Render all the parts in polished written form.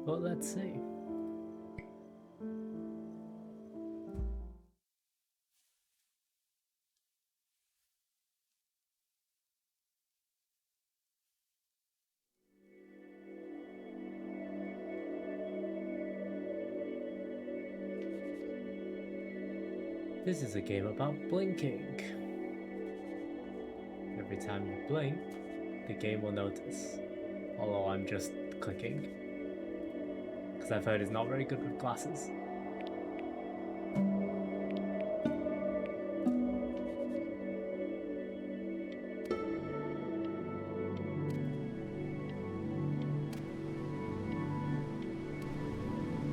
But let's see. This is a game about blinking. Every time you blink, the game will notice. Although I'm just clicking. Because I've heard it's not very good with glasses.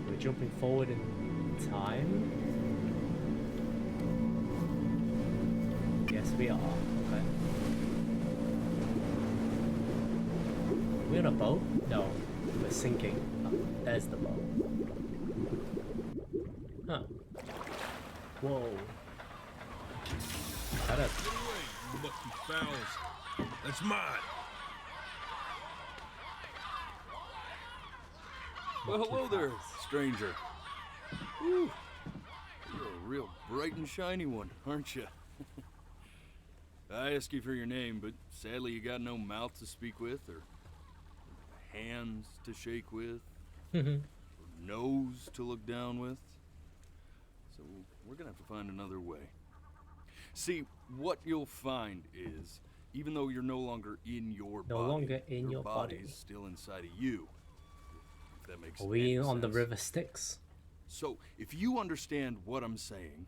We're jumping forward in time. Yes, we are. Okay. We're in a boat? No, we're sinking. Oh, there's the boat. Huh. Whoa. That Get away, you lucky fowls. That's mine. Well, hello there, stranger. Whew. You're a real bright and shiny one, aren't you? I asked you for your name, but sadly you got no mouth to speak with, or hands to shake with, or nose to look down with. So we're gonna have to find another way. See, what you'll find is, even though you're no longer in your body, your body's still inside of you. If that makes sense. Are we on sense. the river Styx? So, if you understand what I'm saying,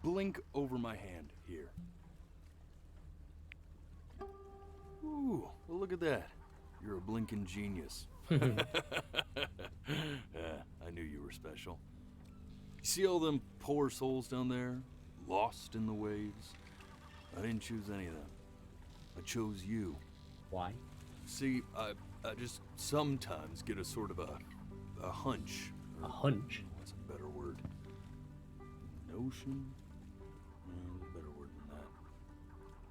blink over my hand here. Ooh, well, look at that. You're a blinking genius. I knew you were special. You see all them poor souls down there, lost in the waves? I didn't choose any of them. I chose you. Why? See, I just sometimes get a sort of a hunch. A hunch? What's a better word? Notion? No, better word than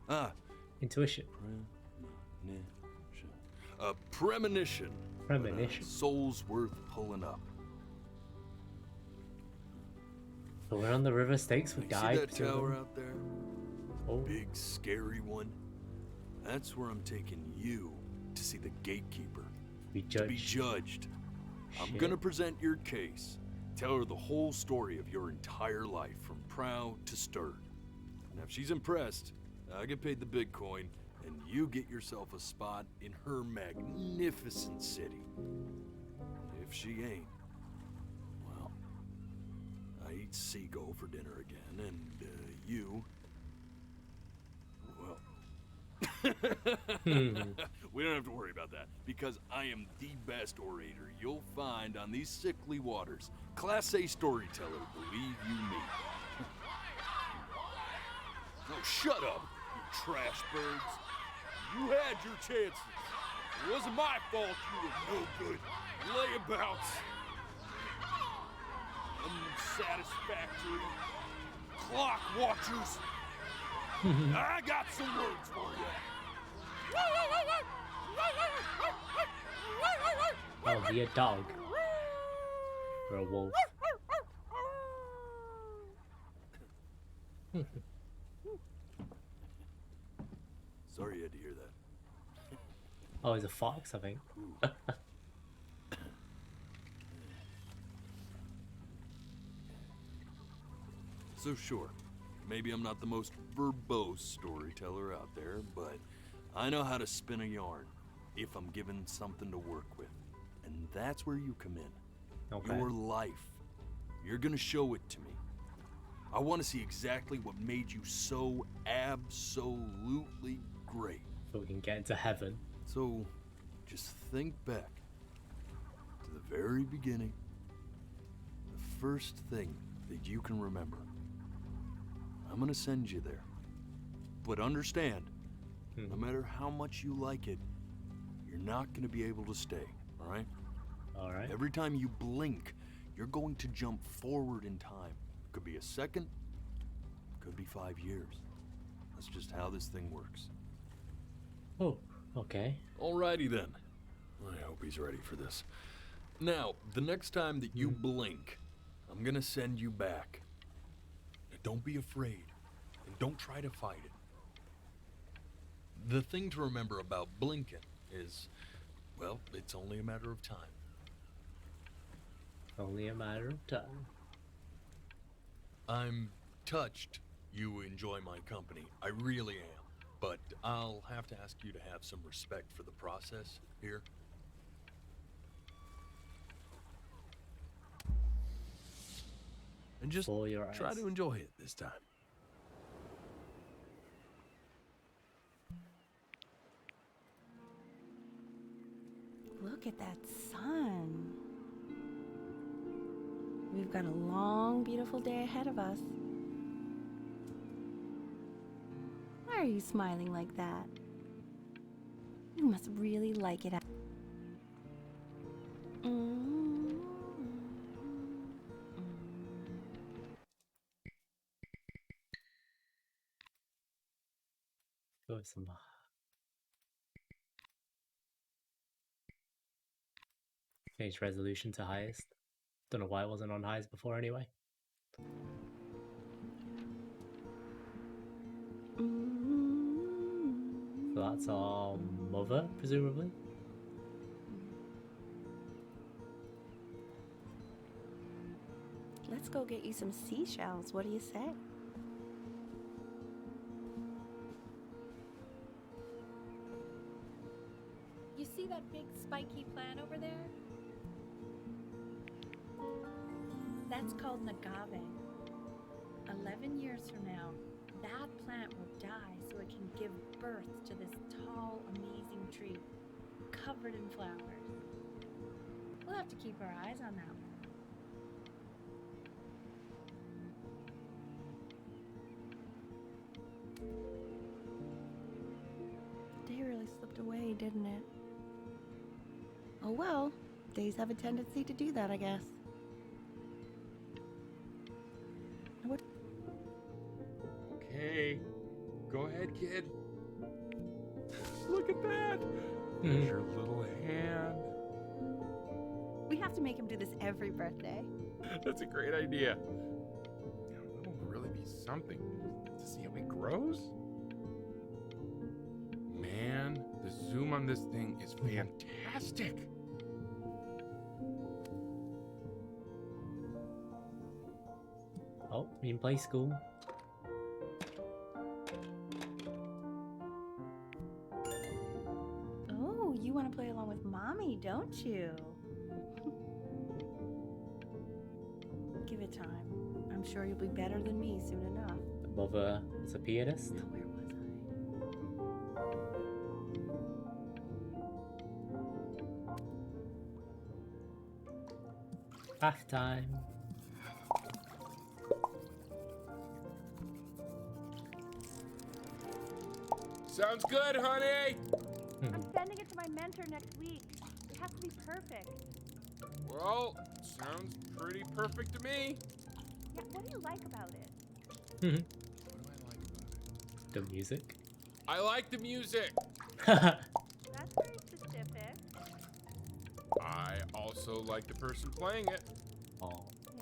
that. Intuition. Premonition. Premonition. Soul's worth pulling up. So we're on the river Styx with guys. See that tower out there? Oh. Big, scary one? That's where I'm taking you to see the gatekeeper. Be judged. To be judged. Shit. I'm gonna present your case. Tell her the whole story of your entire life, from prow to stern. And if she's impressed, I get paid the Bitcoin, and you get yourself a spot in her magnificent city. If she ain't, well, I eat seagull for dinner again, and you, well, we don't have to worry about that, because I am the best orator you'll find on these sickly waters. Class A storyteller, believe you me. Oh, shut up, you trash birds. You had your chances. It wasn't my fault you were no good. Layabouts. Unsatisfactory. Clock watchers. I got some words for you. Oh, be a dog. Or a wolf. Sorry you had to hear that. Oh, it's a fox, I think. So sure, maybe I'm not the most verbose storyteller out there, but I know how to spin a yarn if I'm given something to work with. And that's where you come in. Okay. Your life. You're gonna show it to me. I want to see exactly what made you so absolutely great. So we can get into heaven. So, just think back to the very beginning. The first thing that you can remember. I'm gonna send you there. But understand, no matter how much you like it, you're not gonna be able to stay, alright? Alright. Every time you blink, you're going to jump forward in time. Could be a second, could be 5 years. That's just how this thing works. Oh, okay. Alrighty then. I hope he's ready for this. Now, the next time that you blink, I'm gonna send you back. Now, don't be afraid, and don't try to fight it. The thing to remember about blinking is, well, it's only a matter of time. Only a matter of time. I'm touched you enjoy my company. I really am. But I'll have to ask you to have some respect for the process here. And just For your try eyes. to enjoy it this time. Look at that sun. We've got a long, beautiful day ahead of us. Why are you smiling like that? You must really like it. Go with some. Change resolution to highest. Don't know why it wasn't on highest before anyway. So that's our mother, presumably. Let's go get you some seashells. What do you say? You see that big spiky plant over there? That's called an agave. 11 years from now, that plant will die so it can give birth to this tall, amazing tree, covered in flowers. We'll have to keep our eyes on that one. The day really slipped away, didn't it? Oh well, days have a tendency to do that, I guess. What? Okay, go ahead, kid. Look at that. There's your little hand. We have to make him do this every birthday. That's a great idea. You know, that'll really be something to see how he grows. Man, the zoom on this thing is fantastic. Oh, we in play school. Oh, you want to play along with Mommy, don't you? Give it time. I'm sure you'll be better than me soon enough. The mother is a pianist. Now, where was I? Half time. Sounds good, honey. I'm sending it to my mentor next week. It has to be perfect. Well, sounds pretty perfect to me. Yeah, what do you like about it? What do I like about it? The music. I like the music. That's very specific. I also like the person playing it. Oh, Yeah.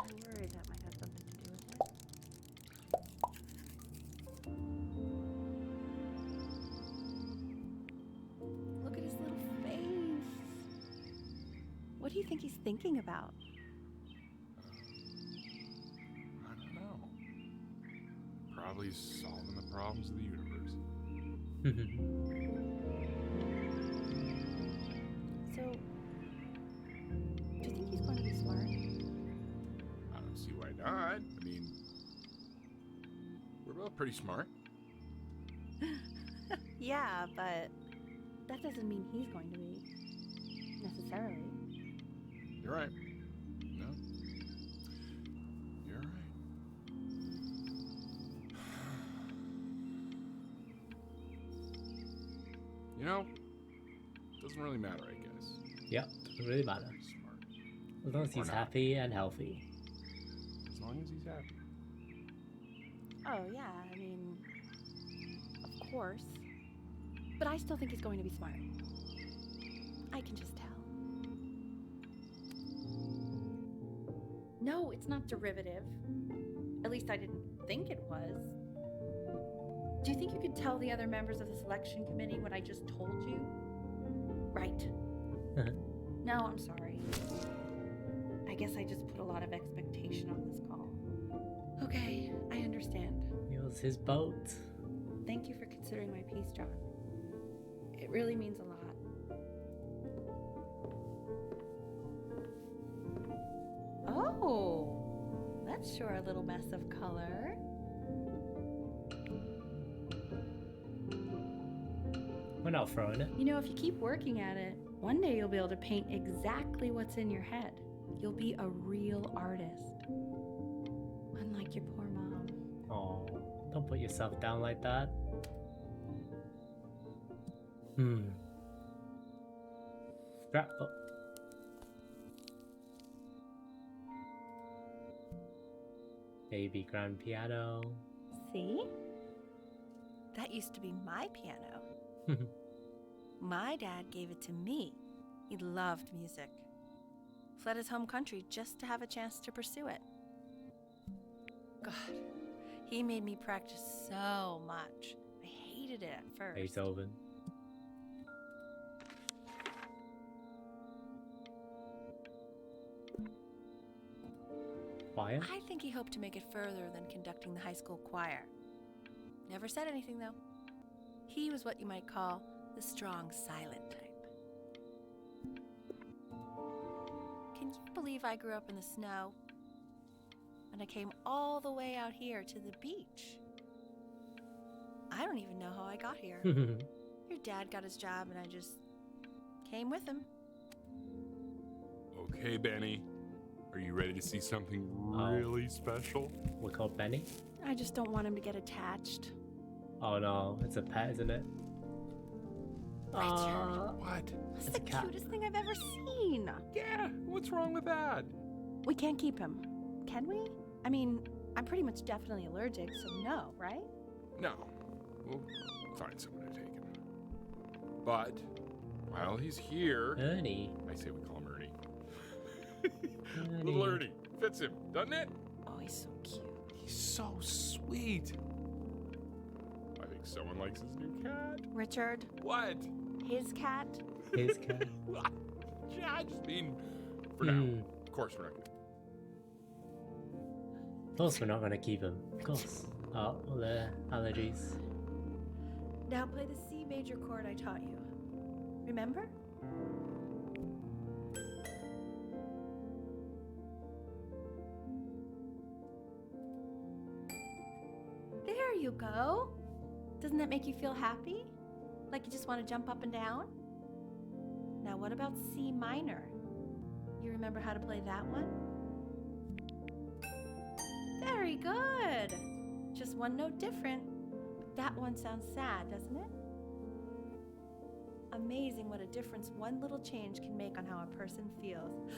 I worried that might have something to do with it. Look at his little face. What do you think he's thinking about? I don't know. Probably solving the problems of the universe. So, do you think he's going to be smart? I don't see why not. I mean, we're both pretty smart. Yeah, but that doesn't mean he's going to be. Necessarily. You're right. No. You're right. You know, doesn't really matter, I guess. yeah, doesn't really matter. Smart. As long as Or he's not. happy and healthy. As long as he's happy. Oh, yeah, I mean, of course. But I still think he's going to be smart. I can just tell. No, it's not derivative. At least I didn't think it was. Do you think you could tell the other members of the selection committee what I just told you? Right. No, I'm sorry. I guess I just put a lot of expectation on this call. Okay, I understand. It was his boat. Thank you for considering my piece, John. It really means a lot. Oh, that's sure a little mess of color. We're not throwing it. You know, if you keep working at it, one day you'll be able to paint exactly what's in your head. You'll be a real artist. Unlike your poor mom. Oh, don't put yourself down like that. Scrapbook. Baby grand piano. See? That used to be my piano. My dad gave it to me. He loved music. Fled his home country just to have a chance to pursue it. God, he made me practice so much. I hated it at first. Beethoven. Choir? I think he hoped to make it further than conducting the high school choir. Never said anything, though. He was what you might call the strong, silent type. Can you believe I grew up in the snow? And I came all the way out here to the beach. I don't even know how I got here. Your dad got his job and I just came with him. Okay, Benny. Are you ready to see something really special? We're called Benny? I just don't want him to get attached. Oh no, it's a pet, isn't it? What? That's It's the a cat. cutest thing I've ever seen. Yeah, what's wrong with that? We can't keep him, can we? I mean, I'm pretty much definitely allergic, so no, right? No. We'll find someone to take him. But while he's here, Ernie. I say we call him Ernie. Little Ernie. Fits him, doesn't it? Oh, he's so cute. He's so sweet. I think someone likes his new cat. Richard, What? his cat. His cat. Yeah, I just mean for now. Of course we're not gonna. Of course we're not gonna keep him. Of course. Oh, well, the allergies. Now play the C major chord I taught you. Remember? There you go. Doesn't that make you feel happy? Like you just want to jump up and down? Now what about C minor? You remember how to play that one? Very good. Just one note different. That one sounds sad, doesn't it? Amazing what a difference one little change can make on how a person feels.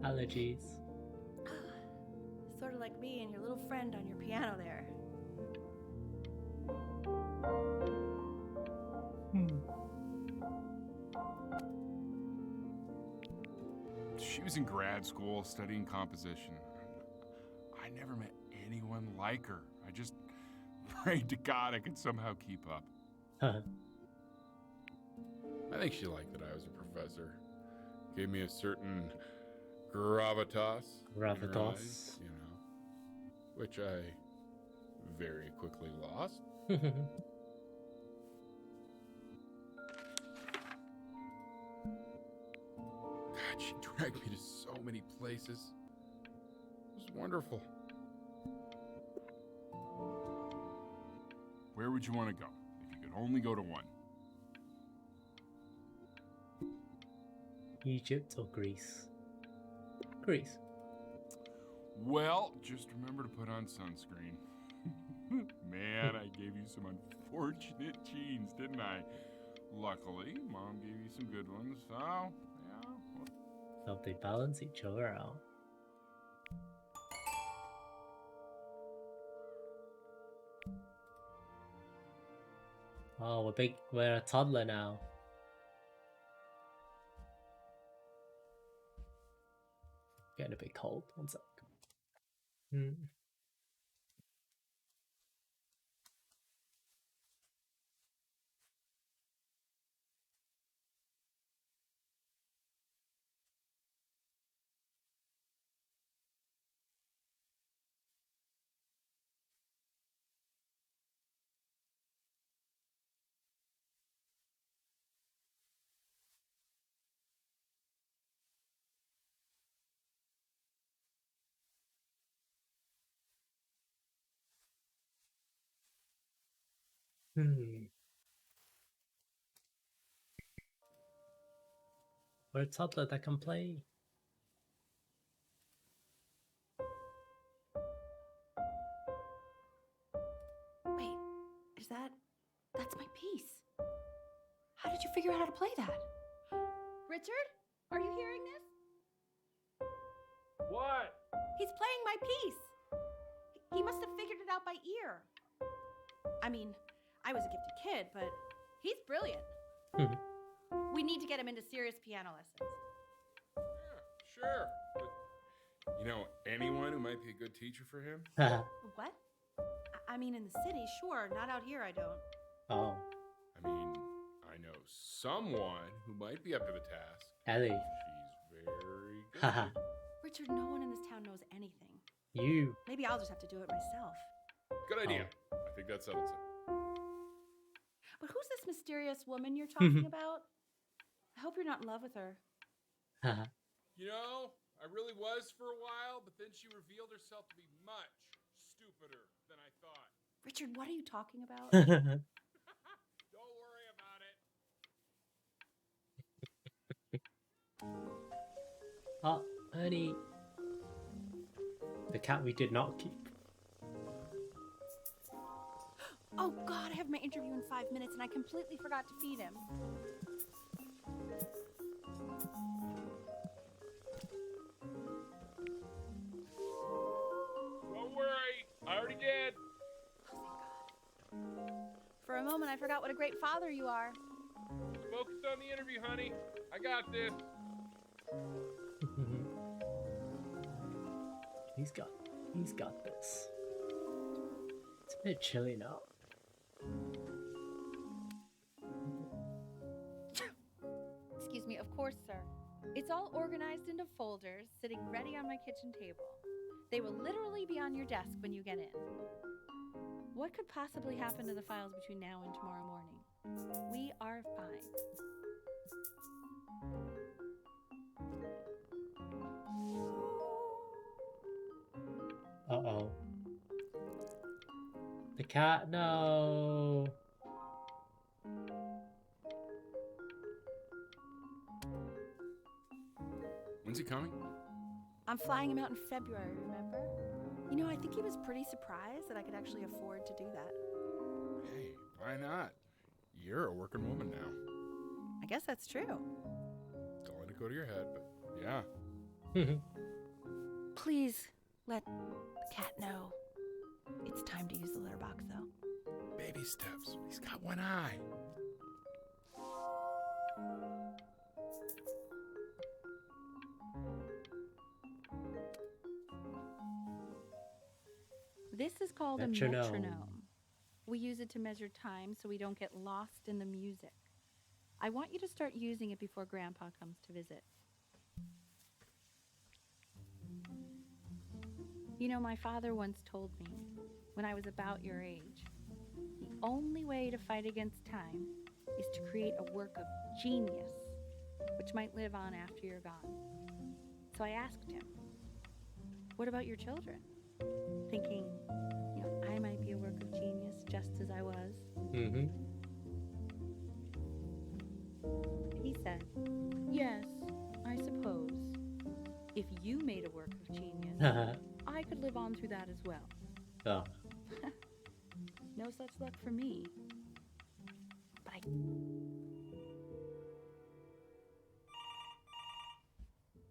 Allergies. Sort of like me and your little friend on your piano there. She was in grad school studying composition. I never met anyone like her. I just prayed to God I could somehow keep up. I think she liked that I was a professor. Gave me a certain gravitas. in her Gravitas. eyes, you know, which I very quickly lost. God, she dragged me to so many places. It was wonderful. Where would you want to go if you could only go to one? Egypt or Greece? Greece. Well, just remember to put on sunscreen. Man, I gave you some unfortunate genes, didn't I? Luckily, Mom gave you some good ones, so, yeah. So they balance each other out. Oh, we're a toddler now. Getting a bit cold. One sec. We're a toddler that can play. Wait, that's my piece. How did you figure out how to play that? Richard, are you hearing this? What? He's playing my piece. He must have figured it out by ear. I mean, I was a gifted kid, but he's brilliant. We need to get him into serious piano lessons. Yeah, sure. But, you know, anyone who might be a good teacher for him? What? I mean, in the city, sure. Not out here, I don't. Oh, I mean, I know someone who might be up to the task. Ellie. She's very good. Haha. Richard, no one in this town knows anything. You. Maybe I'll just have to do it myself. Good idea. I think that settles it. But who's this mysterious woman you're talking about? I hope you're not in love with her. You know, I really was for a while, but then she revealed herself to be much stupider than I thought. Richard, what are you talking about? Don't worry about it. Oh, Ernie. The cat we did not keep. Oh God, I have my interview in 5 minutes and I completely forgot to feed him. Don't worry, I already did. For a moment, I forgot what a great father you are. Focus on the interview, honey. I got this. He's got this. It's a bit chilly now. Excuse me, of course, sir. It's all organized into folders, sitting ready on my kitchen table. They will literally be on your desk when you get in. What could possibly happen to the files between now and tomorrow morning? We are fine. Uh-oh. The cat, no. When's he coming? I'm flying him out in February, remember? You know, I think he was pretty surprised that I could actually afford to do that. Hey, why not? You're a working woman now. I guess that's true. Don't let it go to your head, but yeah. Please let the cat know. It's time to use the litter box, though. Baby steps. He's got one eye. This is called a Metronome. metronome. We use it to measure time so we don't get lost in the music. I want you to start using it before Grandpa comes to visit. You know, my father once told me, when I was about your age, the only way to fight against time is to create a work of genius, which might live on after you're gone. So I asked him, what about your children? Thinking, you know, I might be a work of genius just as I was. Mm-hmm. He said, yes, I suppose. If you made a work of genius, I could live on through that as well. Oh. No such luck for me. But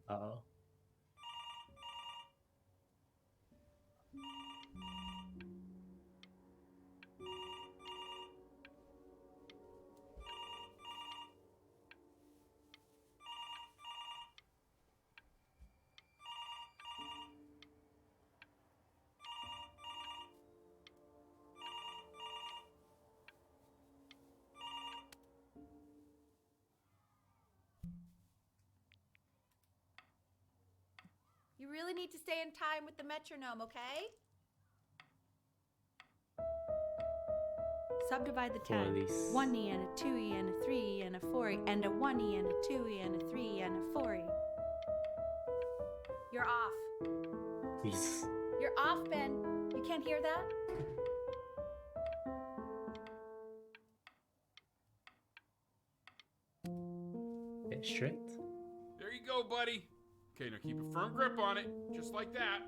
Uh-oh. You really need to stay in time with the metronome, okay? Subdivide the 10. Elise. 1E and a 2E and a 3E and a 4E and a 1E and a 2E and a 3E and a 4E. You're off. Please. You're off, Ben. You can't hear that? Bit strict. There you go, buddy. Okay, now keep a firm grip on it, just like that.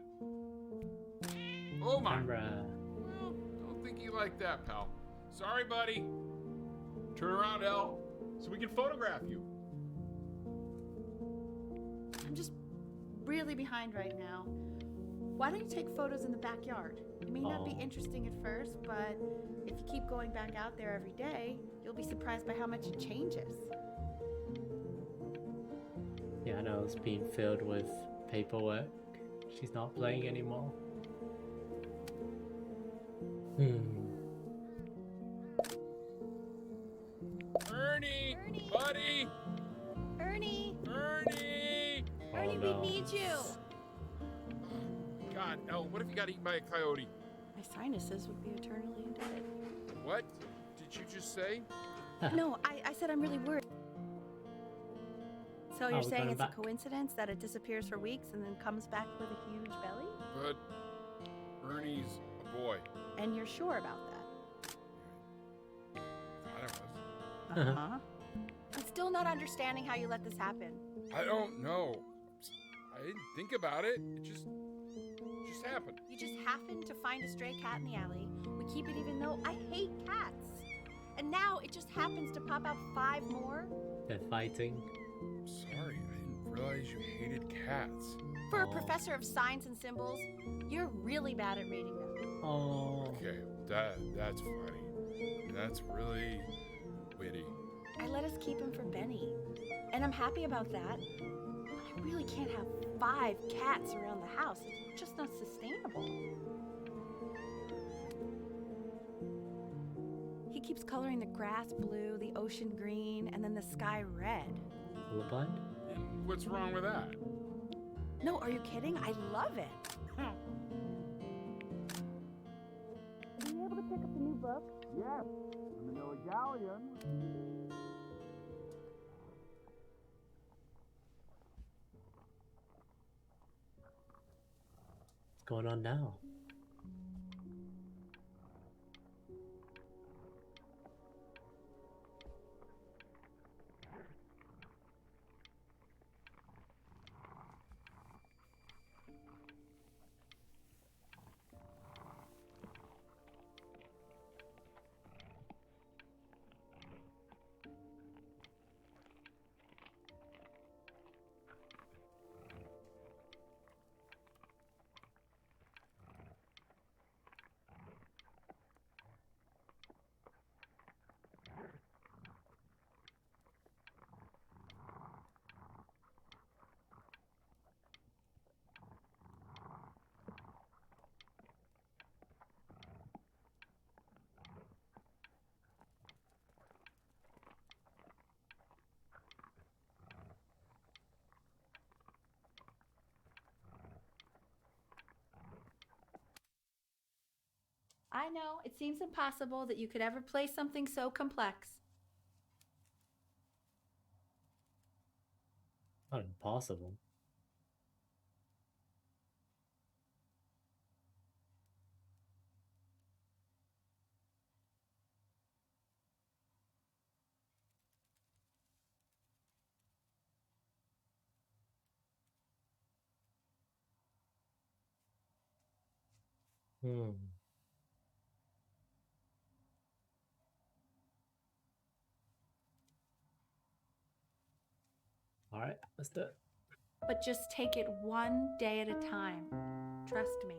Oh my. Camera. Well, don't think you like that, pal. Sorry, buddy. Turn around, Elle, so we can photograph you. I'm just really behind right now. Why don't you take photos in the backyard? It may not be Oh. interesting at first, but if you keep going back out there every day, you'll be surprised by how much it changes. Yeah, I know it's being filled with paperwork. She's not playing anymore. Ernie, Ernie! buddy, Ernie! Ernie. Oh, Ernie, no. we need you! God, Elle, what if you got eaten by a coyote? My sinuses would be eternally indebted. What did you just say? No, I said I'm really worried. So you're we're saying going it's back. a coincidence that it disappears for weeks and then comes back with a huge belly? But Ernie's a boy. And you're sure about that? Thought I was. Uh-huh. I'm still not understanding how you let this happen. I don't know. I didn't think about it. It just happened. You just happened to find a stray cat in the alley. We keep it even though I hate cats. And now it just happens to pop out 5 more? They're fighting. Sorry, I didn't realize you hated cats. For a Oh. professor of signs and symbols, you're really bad at reading them. Oh. Okay, that's funny. That's really witty. I let us keep him for Benny. And I'm happy about that. But I really can't have 5 cats around the house. It's just not sustainable. He keeps coloring the grass blue, the ocean green, and then the sky red. Colorblind? And what's wrong with that? No, are you kidding? I love it. Are you able to pick up the new book? Yes, the Manila Galleon. What's going on now? I know, it seems impossible that you could ever play something so complex. Not impossible. Alright, let's do it. But just take it one day at a time. Trust me.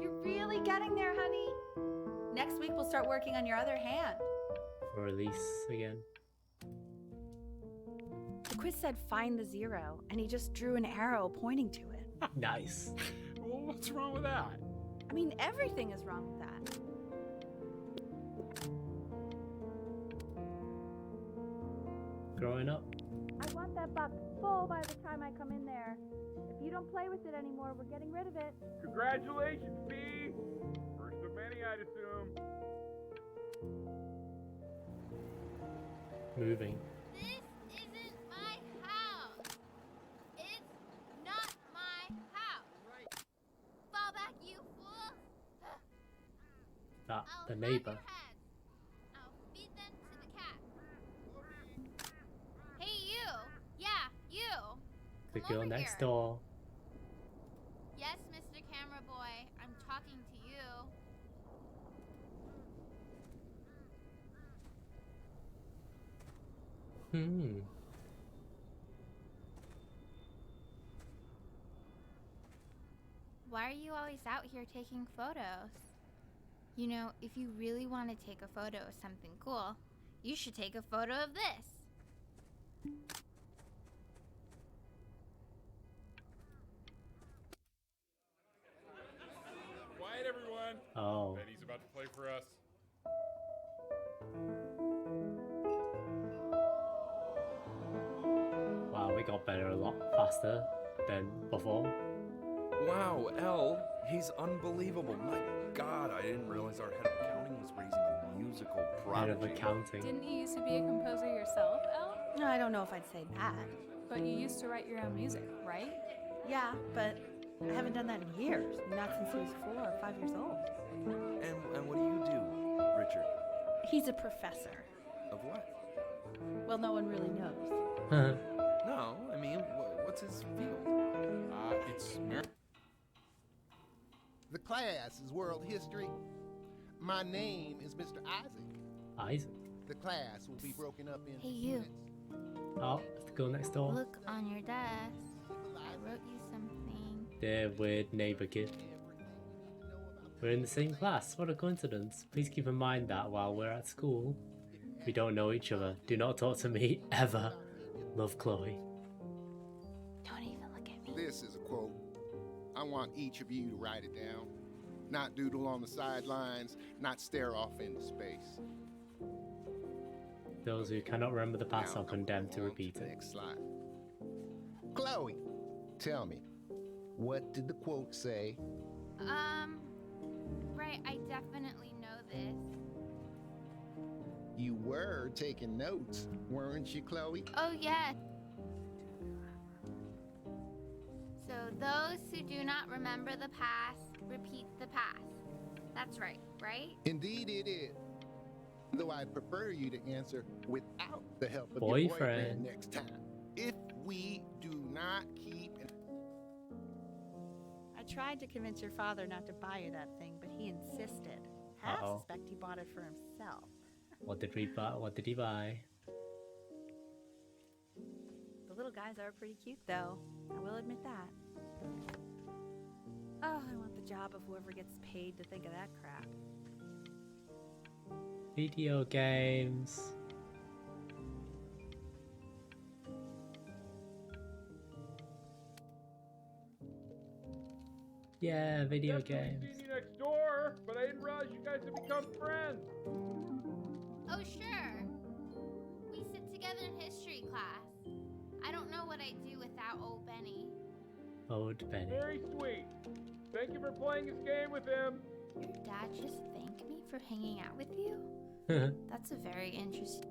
You're really getting there, honey. Next week we'll start working on your other hand. For release again. The quiz said find the 0, and he just drew an arrow pointing to it. Nice. Well, what's wrong with that? I mean, everything is wrong with that. growing up. I want that box full by the time I come in there. If you don't play with it anymore, we're getting rid of it. Congratulations, B! First of many, I'd assume. Moving. This isn't my house. It's not my house. Fall back, you fool. That I'll the have neighbor. your heads. I'll feed them to the cat. Hey, you. Yeah, you. The Come girl over next here. door. Yes, Mr. Camera Boy. I'm talking to you. Why are you always out here taking photos? You know, if you really want to take a photo of something cool, you should take a photo of this. Quiet, everyone. Oh. Betty's about to play for us. Wow, we got better a lot faster than before. Wow, L, he's unbelievable. My God, I didn't realize our head of accounting was raising a musical Head of prodigy. accounting. Didn't you used to be a composer yourself, Elle? No, I don't know if I'd say that. But you used to write your own music, right? Yeah, but I haven't done that in years. Not since he was 4 or 5 years old. And what do you do, Richard? He's a professor. Of what? Well, no one really knows. No, I mean, what's his field? It's The class is world history. My name is Mr. Isaac. Isaac. The class will be broken up into Hey, you. units. Oh, it's the girl next door. Look on your desk. I wrote you something. The weird neighbor kid. We're in the same class. What a coincidence. Please keep in mind that while we're at school, we don't know each other. Do not talk to me ever. Love, Chloe. Don't even look at me. This is a quote. I want each of you to write it down. Not doodle on the sidelines, not stare off into space. Those who cannot remember the past Now, are condemned to on repeat the it. Next slide. Chloe, tell me, what did the quote say? Right, I definitely know this. You were taking notes, weren't you, Chloe? Oh, yeah. So those who do not remember the past, repeat the past. That's right, right? Indeed it is. Though I'd prefer you to answer without the help of your Boyfriend. boyfriend next time. If we do not keep... I tried to convince your father not to buy you that thing, but he insisted. Half Uh-oh. suspect he bought it for himself. What did we buy? What did he buy? The little guys are pretty cute, though. I will admit that. Oh, I want the job of whoever gets paid to think of that crap. Video games. Yeah, video Just when we games. seen you next door, but I didn't realize you guys had become friends. Oh, sure. We sit together in history class. I don't know what I'd do without old Benny. Old Benny. Very sweet. Thank you for playing this game with him. Your dad just thanked me for hanging out with you? That's a very interesting...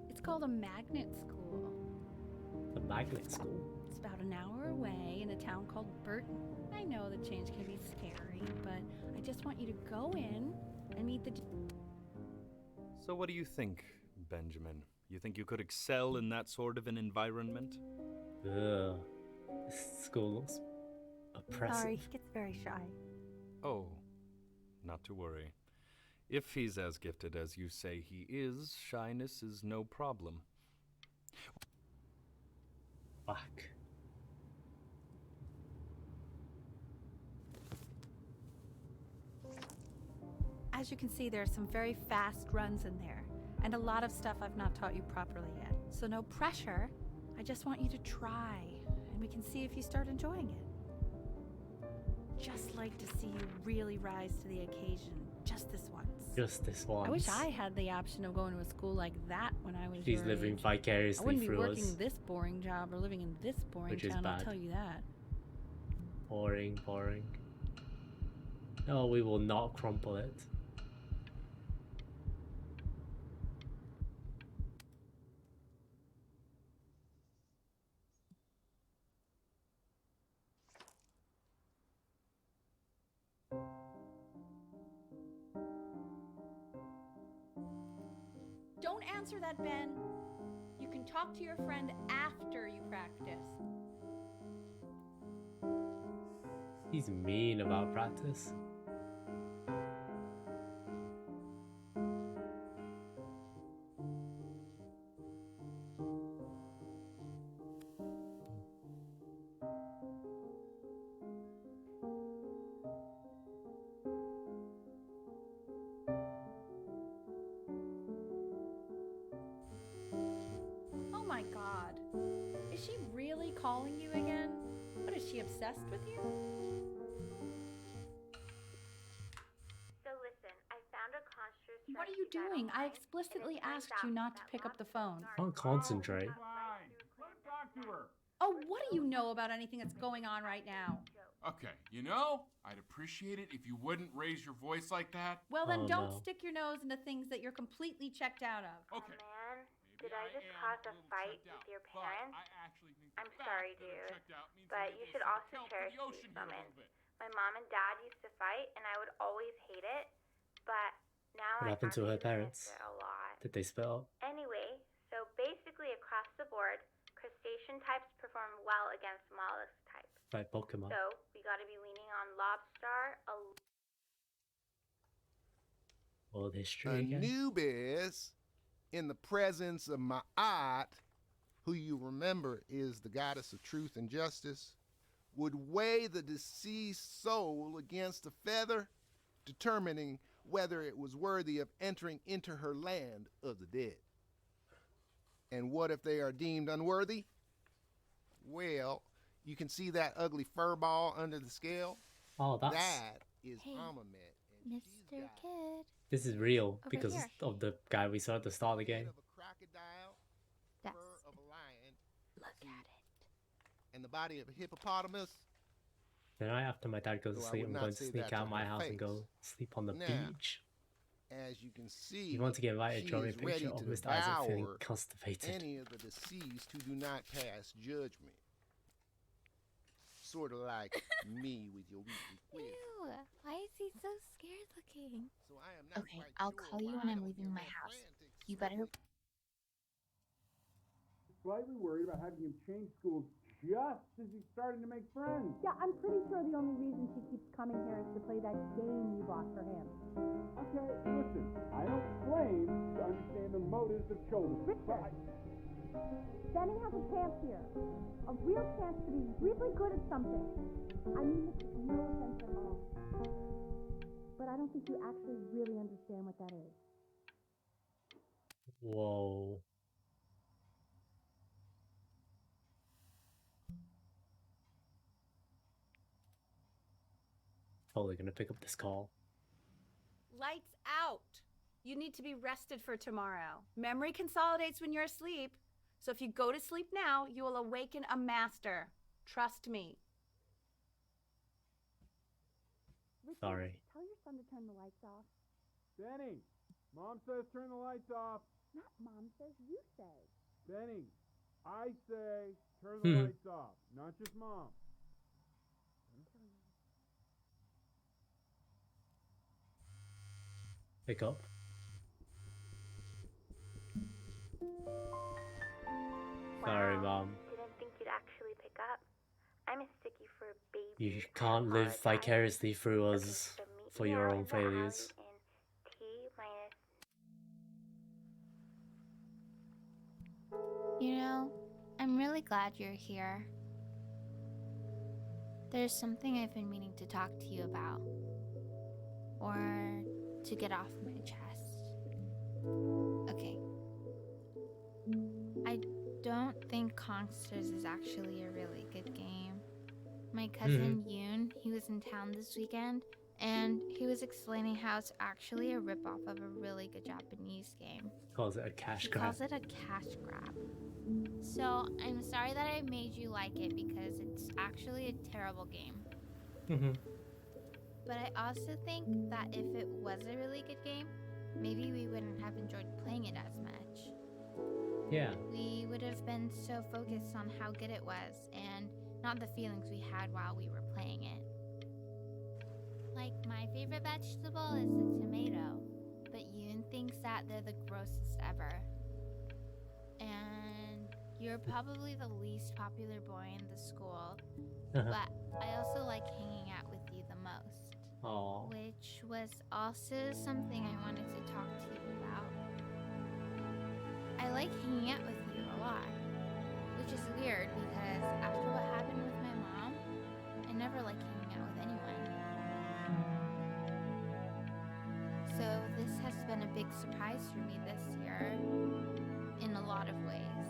It's called a magnet school. The magnet school. It's about an hour away in a town called Burton. I know the change can be scary, but I just want you to go in and meet the... So what do you think, Benjamin? You think you could excel in that sort of an environment? Ugh. This school looks oppressive. Sorry, he gets very shy. Oh, not to worry. If he's as gifted as you say he is, shyness is no problem. Fuck. As you can see, there are some very fast runs in there, and a lot of stuff I've not taught you properly yet. So no pressure. I just want you to try, and we can see if you start enjoying it. Just like to see you really rise to the occasion just this once. Just this once. I wish I had the option of going to a school like that when I was She's your living age. I vicariously wouldn't be through working us. this boring job or living in this boring Which is town, I'll bad. tell you that. Boring, boring. No, we will not crumple it. Don't answer that, Ben. You can talk to your friend after you practice. He's mean about practice. Oh my god. Is she really calling you again? What, is she obsessed with you? So listen, I found a construct. What are you doing? I explicitly asked you not to pick up the phone. Can't concentrate. Fine. Go talk to her. Oh, what do you know about anything that's going on right now? Okay, you know, I'd appreciate it if you wouldn't raise your voice like that. Well, then Oh, don't no. stick your nose into things that you're completely checked out of. Okay. Man, Maybe did I just am cause a little fight checked out, with your but parents? I actually think the I'm fact sorry, that I'm dude, checked out means but that you maybe should I also account for cherish the ocean these here a moments. little bit. My mom and dad used to fight, and I would always hate it, but now What I happened to her actually parents? miss it a lot. Did they split up? Anyway, so basically across the board, crustacean types perform well against mollusk types. Like Pokemon. So we got to be leaning on lobster. World history again. Anubis, in the presence of Ma'at, who you remember is the goddess of truth and justice, would weigh the deceased soul against a feather, determining whether it was worthy of entering into her land of the dead. And what if they are deemed unworthy? Well, you can see that ugly fur ball under the scale? Oh, that's That is Hey, Amumet. And she's Mr. got Kid. this is real Over because here. of the guy we saw at the start of the head game. of a crocodile, That's fur of a lion, Look at it. and the body of a hippopotamus. The night after my dad goes to Though I sleep, would I'm not going to say sneak that out to my her house and face. go sleep on the Now, beach. As you can see, If you want to get invited, she draw me a is picture ready of to Mr. Isaac feeling devour constipated. any of the deceased who do not pass judgment. Sort of like me with your weekly quiz. Ew, why is he so scared looking? So I am not Okay, quite I'll sure call you why when I I'm don't leaving hear my more house. frantic You better. sniffling. Slightly worried about having him change schools just as he's starting to make friends. Yeah, I'm pretty sure the only reason she keeps coming here is to play that game you bought for him. Okay, listen, I don't claim to understand the motives of children. Richard. Benny has a chance here. A real chance to be really good at something. I mean this with no offense at all. But I don't think you actually really understand what that is. Whoa. Totally gonna pick up this call. Lights out. You need to be rested for tomorrow. Memory consolidates when you're asleep. So if you go to sleep now, you will awaken a master. Trust me. Richard, Sorry. tell your son to turn the lights off. Benny, Mom says turn the lights off. Not Mom says, you say. Benny, I say turn the Hmm. lights off, not just Mom. Pick up. Sorry, Mom. Didn't think you'd actually pick up. I'm a sticky for baby. You can't live vicariously through us So meet for me your out own in the alley failures. in T-minus. You know, I'm really glad you're here. There's something I've been meaning to talk to you about. Or to get off my chest. Okay. I don't think Consters is actually a really good game. My cousin Yoon, he was in town this weekend, And he was explaining how it's actually a ripoff of a really good Japanese game. Calls it a cash He grab. calls it a cash grab. So I'm sorry that I made you like it because it's actually a terrible game. But I also think that if it was a really good game, maybe we wouldn't have enjoyed playing it as much. Yeah. We would have been so focused on how good it was and not the feelings we had while we were playing it. Like, my favorite vegetable is the tomato, but Yoon thinks that they're the grossest ever. And you're probably the least popular boy in the school, but I also like hanging out with you the most. Aww. Which was also something I wanted to talk to you about. I like hanging out with you a lot, which is weird because after what happened with my mom, I never like hanging out with anyone. So this has been a big surprise for me this year, in a lot of ways.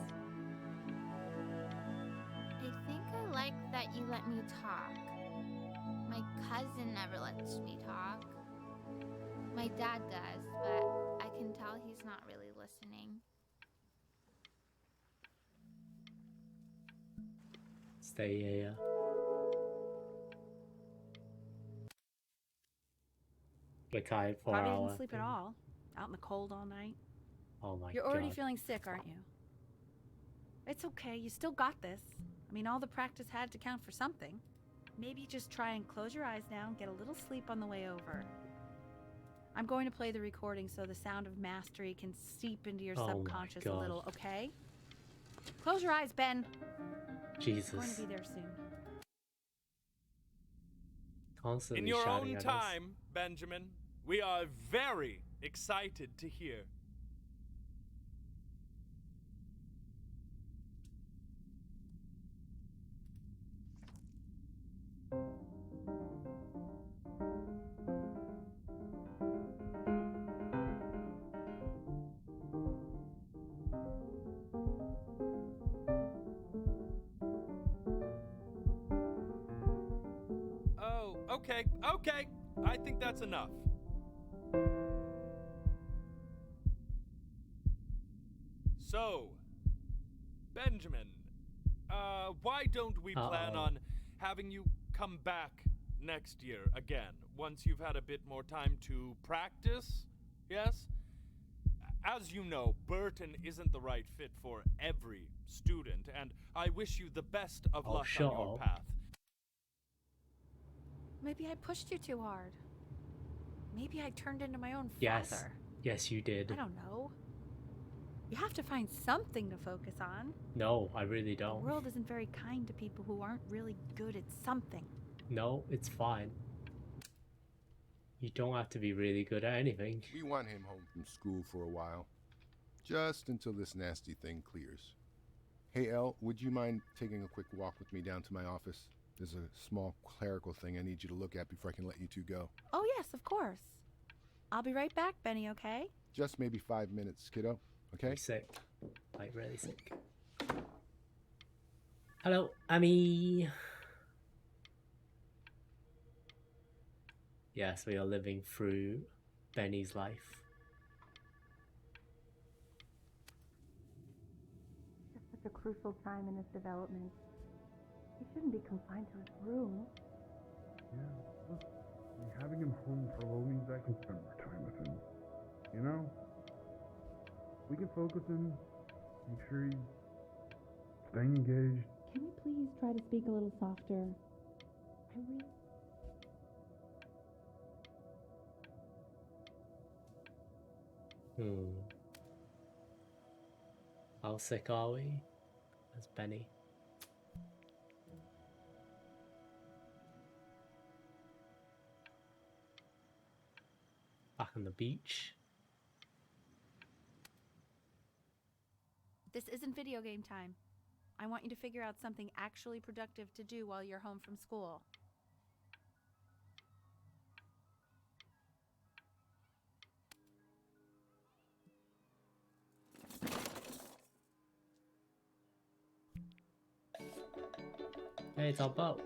I think I like that you let me talk. My cousin never lets me talk. My dad does, but I can tell he's not really listening. Stay here. We're tired for Probably our didn't sleep at all. Out in the cold all night. Oh my god. You're already feeling sick, aren't you? It's okay. You still got this. I mean, all the practice had to count for something. Maybe just try and close your eyes now and get a little sleep on the way over. I'm going to play the recording so the sound of mastery can seep into your subconscious a little, okay? Close your eyes, Ben. Jesus. I'm going to be there soon. Constantly In your shouting own at time, Benjamin, we are very excited to hear. Oh, okay. I think that's enough. So, Benjamin, why don't we plan on having you come back next year again, once you've had a bit more time to practice? Yes? As you know, Burton isn't the right fit for every student, and I wish you the best of luck on your path. Maybe I pushed you too hard. Maybe I turned into my own Yes. father. Yes, you did. I don't know. You have to find something to focus on. No, I really don't. The world isn't very kind to people who aren't really good at something. No, it's fine. You don't have to be really good at anything. We want him home from school for a while. Just until this nasty thing clears. Hey, Elle, would you mind taking a quick walk with me down to my office? There's a small clerical thing I need you to look at before I can let you two go. Oh, yes, of course. I'll be right back, Benny, okay? Just maybe 5 minutes, kiddo. Okay? You're sick. Like, really sick. Hello, Amy. Yes, we are living through Benny's life. It's just such a crucial time in his development. He shouldn't be confined to his room. Yeah, look, having him home for a little means I can spend more time with him. You know? We can focus him, make sure he's staying engaged. Can you please try to speak a little softer? How sick are we? As Benny. Back on the beach. This isn't video game time. I want you to figure out something actually productive to do while you're home from school. Hey, it's our boat.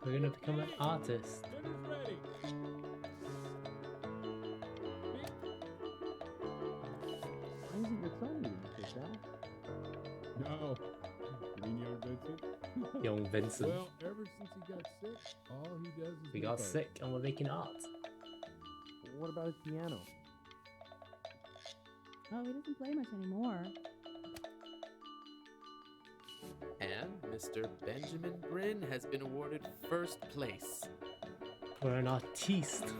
We're gonna become an artist. Dinner's ready. Why isn't your son eating fish, Al? No. You mean young Vincent? Young Vincent. Well, ever since he got sick, all he does is We make got art. sick and we're making art. What about his piano? Oh, he doesn't play much anymore. And Mr. Benjamin Bryn has been awarded first place. We're an artiste.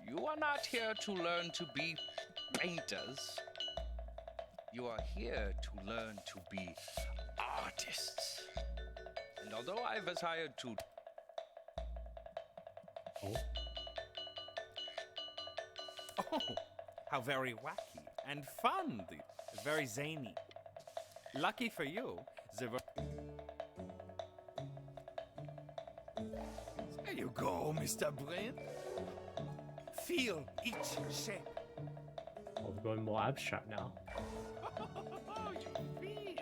You are not here to learn to be painters. You are here to learn to be artists. And although I was hired to... Oh, how very wacky and fun. Very zany. Lucky for you, There you go, Mr. Bryn. Feel each shape. Oh, we're going more abstract now. Oh, you fiend!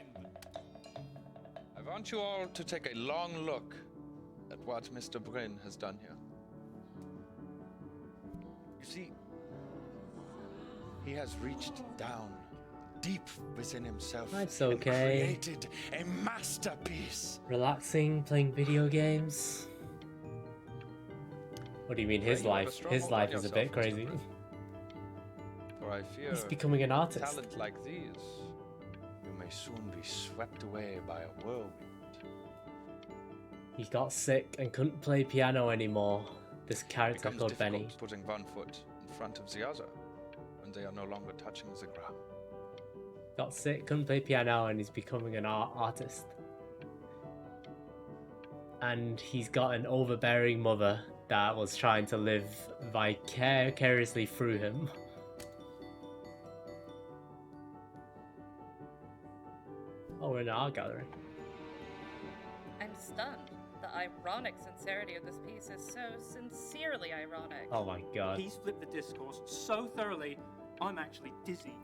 I want you all to take a long look at what Mr. Bryn has done here. You see, he has reached down deep within himself That's and okay. created a masterpiece. Relaxing, playing video games. What do you mean his You have a life? strong His hold on life is a bit yourself, Mr. crazy. Bryn. For I fear He's becoming an artist. talent like these, you may soon be swept away by a whirlwind. He got sick and couldn't play piano anymore. This It character becomes called difficult Benny. putting one foot in front of the other when they are no longer touching the ground. Got sick, couldn't play piano, and he's becoming an artist. And he's got an overbearing mother that was trying to live vicariously through him. Oh, we're in an art gallery. I'm stunned. The ironic sincerity of this piece is so sincerely ironic. Oh my god. He's flipped the discourse so thoroughly, I'm actually dizzy.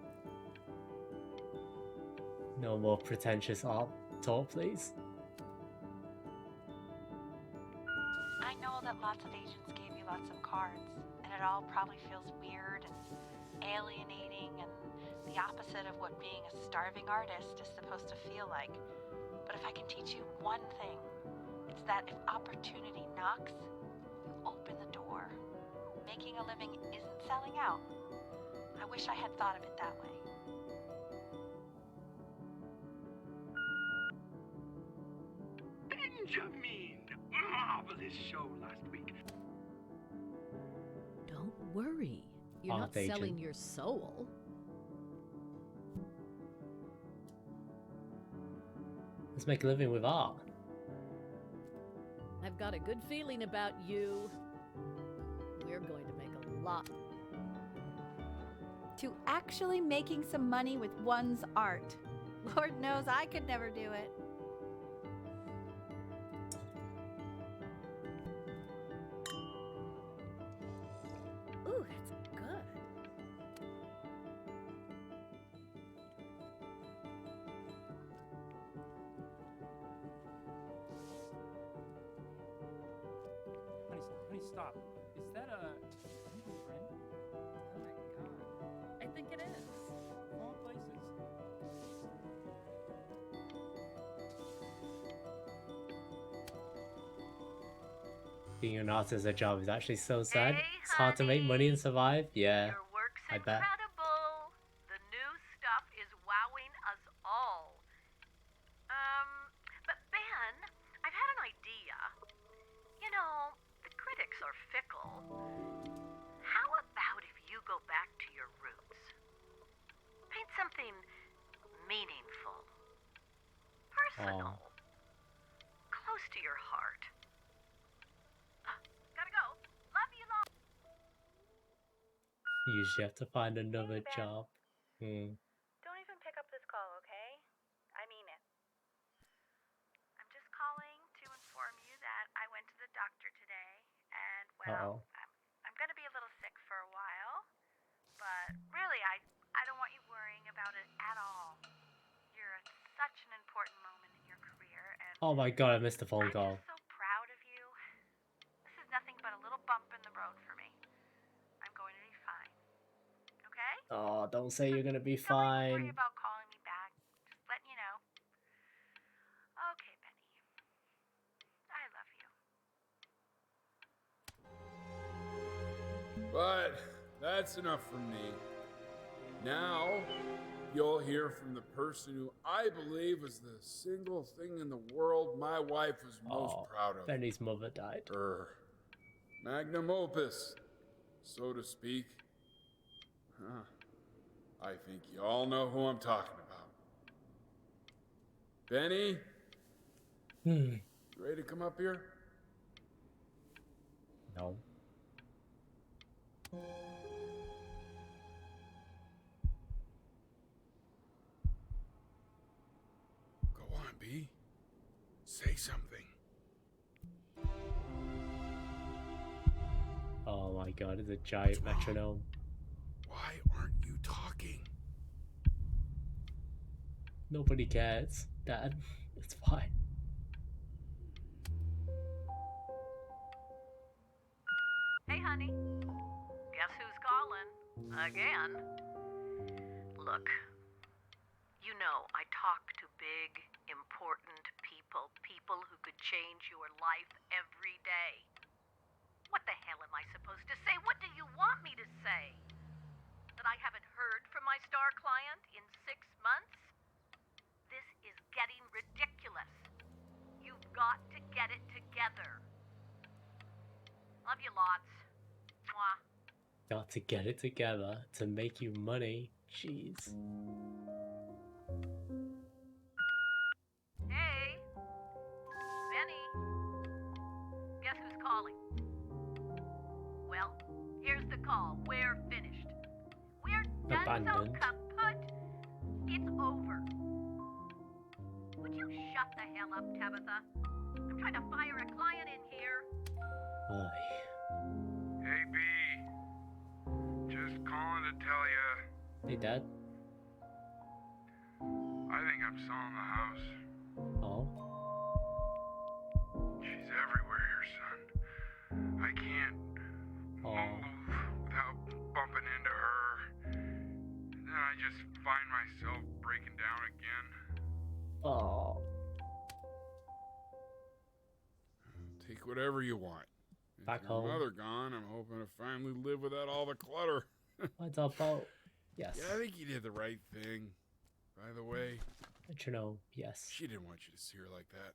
No more pretentious art talk, please. I know that lots of agents gave you lots of cards, and it all probably feels weird and alienating and the opposite of what being a starving artist is supposed to feel like. But if I can teach you one thing, it's that if opportunity knocks, you open the door. Making a living isn't selling out. I wish I had thought of it that way. Benjamin! Marvelous show last week. Don't worry. You're Art not agent. selling your soul. Let's make a living with art. I've got a good feeling about you. We're going to make a lot. To actually making some money with one's art. Lord knows I could never do it. Ooh, that's good. Honey, stop. Is that a new friend? Oh my god. I think it is. Of all places. Being an artist as a job is actually so sad. It's hard to make money and survive. Yeah, I bet. Incredible. The new stuff is wowing us all. But Ben, I've had an idea. You know, the critics are fickle. How about if you go back to your roots? Paint something meaningful, personal, close to your heart. Gotta go. Love you long. You usually have to find another job. Don't even pick up this call, okay? I mean it. I'm just calling to inform you that I went to the doctor today, and well, Uh-oh. I'm Oh my god, I missed the phone call. I'm so proud of you. This is nothing but a little bump in the road for me. I'm going to be fine. Okay? Oh, don't say you're gonna be Don't worry fine. about calling me back. Just letting you know. Okay, Benny. I love you. But that's enough from me. Now, you'll hear from the person who I believe was the single thing in the world my wife was most proud of. Benny's mother died. Magnum opus, so to speak. Huh. I think you all know who I'm talking about. Benny? You ready to come up here? No. Go on, B. Say something. Oh my god, it's a giant metronome. Why aren't you talking? Nobody cares, Dad. It's fine. Hey, honey. Guess who's calling? Again. Look, you know I talk to big, important people. People who could change your life every day. What the hell am I supposed to say? What do you want me to say? That I haven't heard from my star client in 6 months? This is getting ridiculous. You've got to get it together. Love you lots. Mwah. Got to get it together to make you money. Jeez. Hey, Benny. Guess who's calling? Well, here's the call. We're finished. We're done. Abandoned. So kaput. It's over. Would you shut the hell up, Tabitha? I'm trying to fire a client in here. Hey, B. Just calling to tell you. Hey, Dad. I think I'm selling the house. Oh. She's everywhere here, son. I can't move without bumping into her. And then I just find myself breaking down again. Oh. Take whatever you want. Back With your home. mother gone, I'm hoping to finally live without all the clutter. What's up, Paul? Yes. Yeah, I think you did the right thing. By the way, Metronome, yes. she didn't want you to see her like that.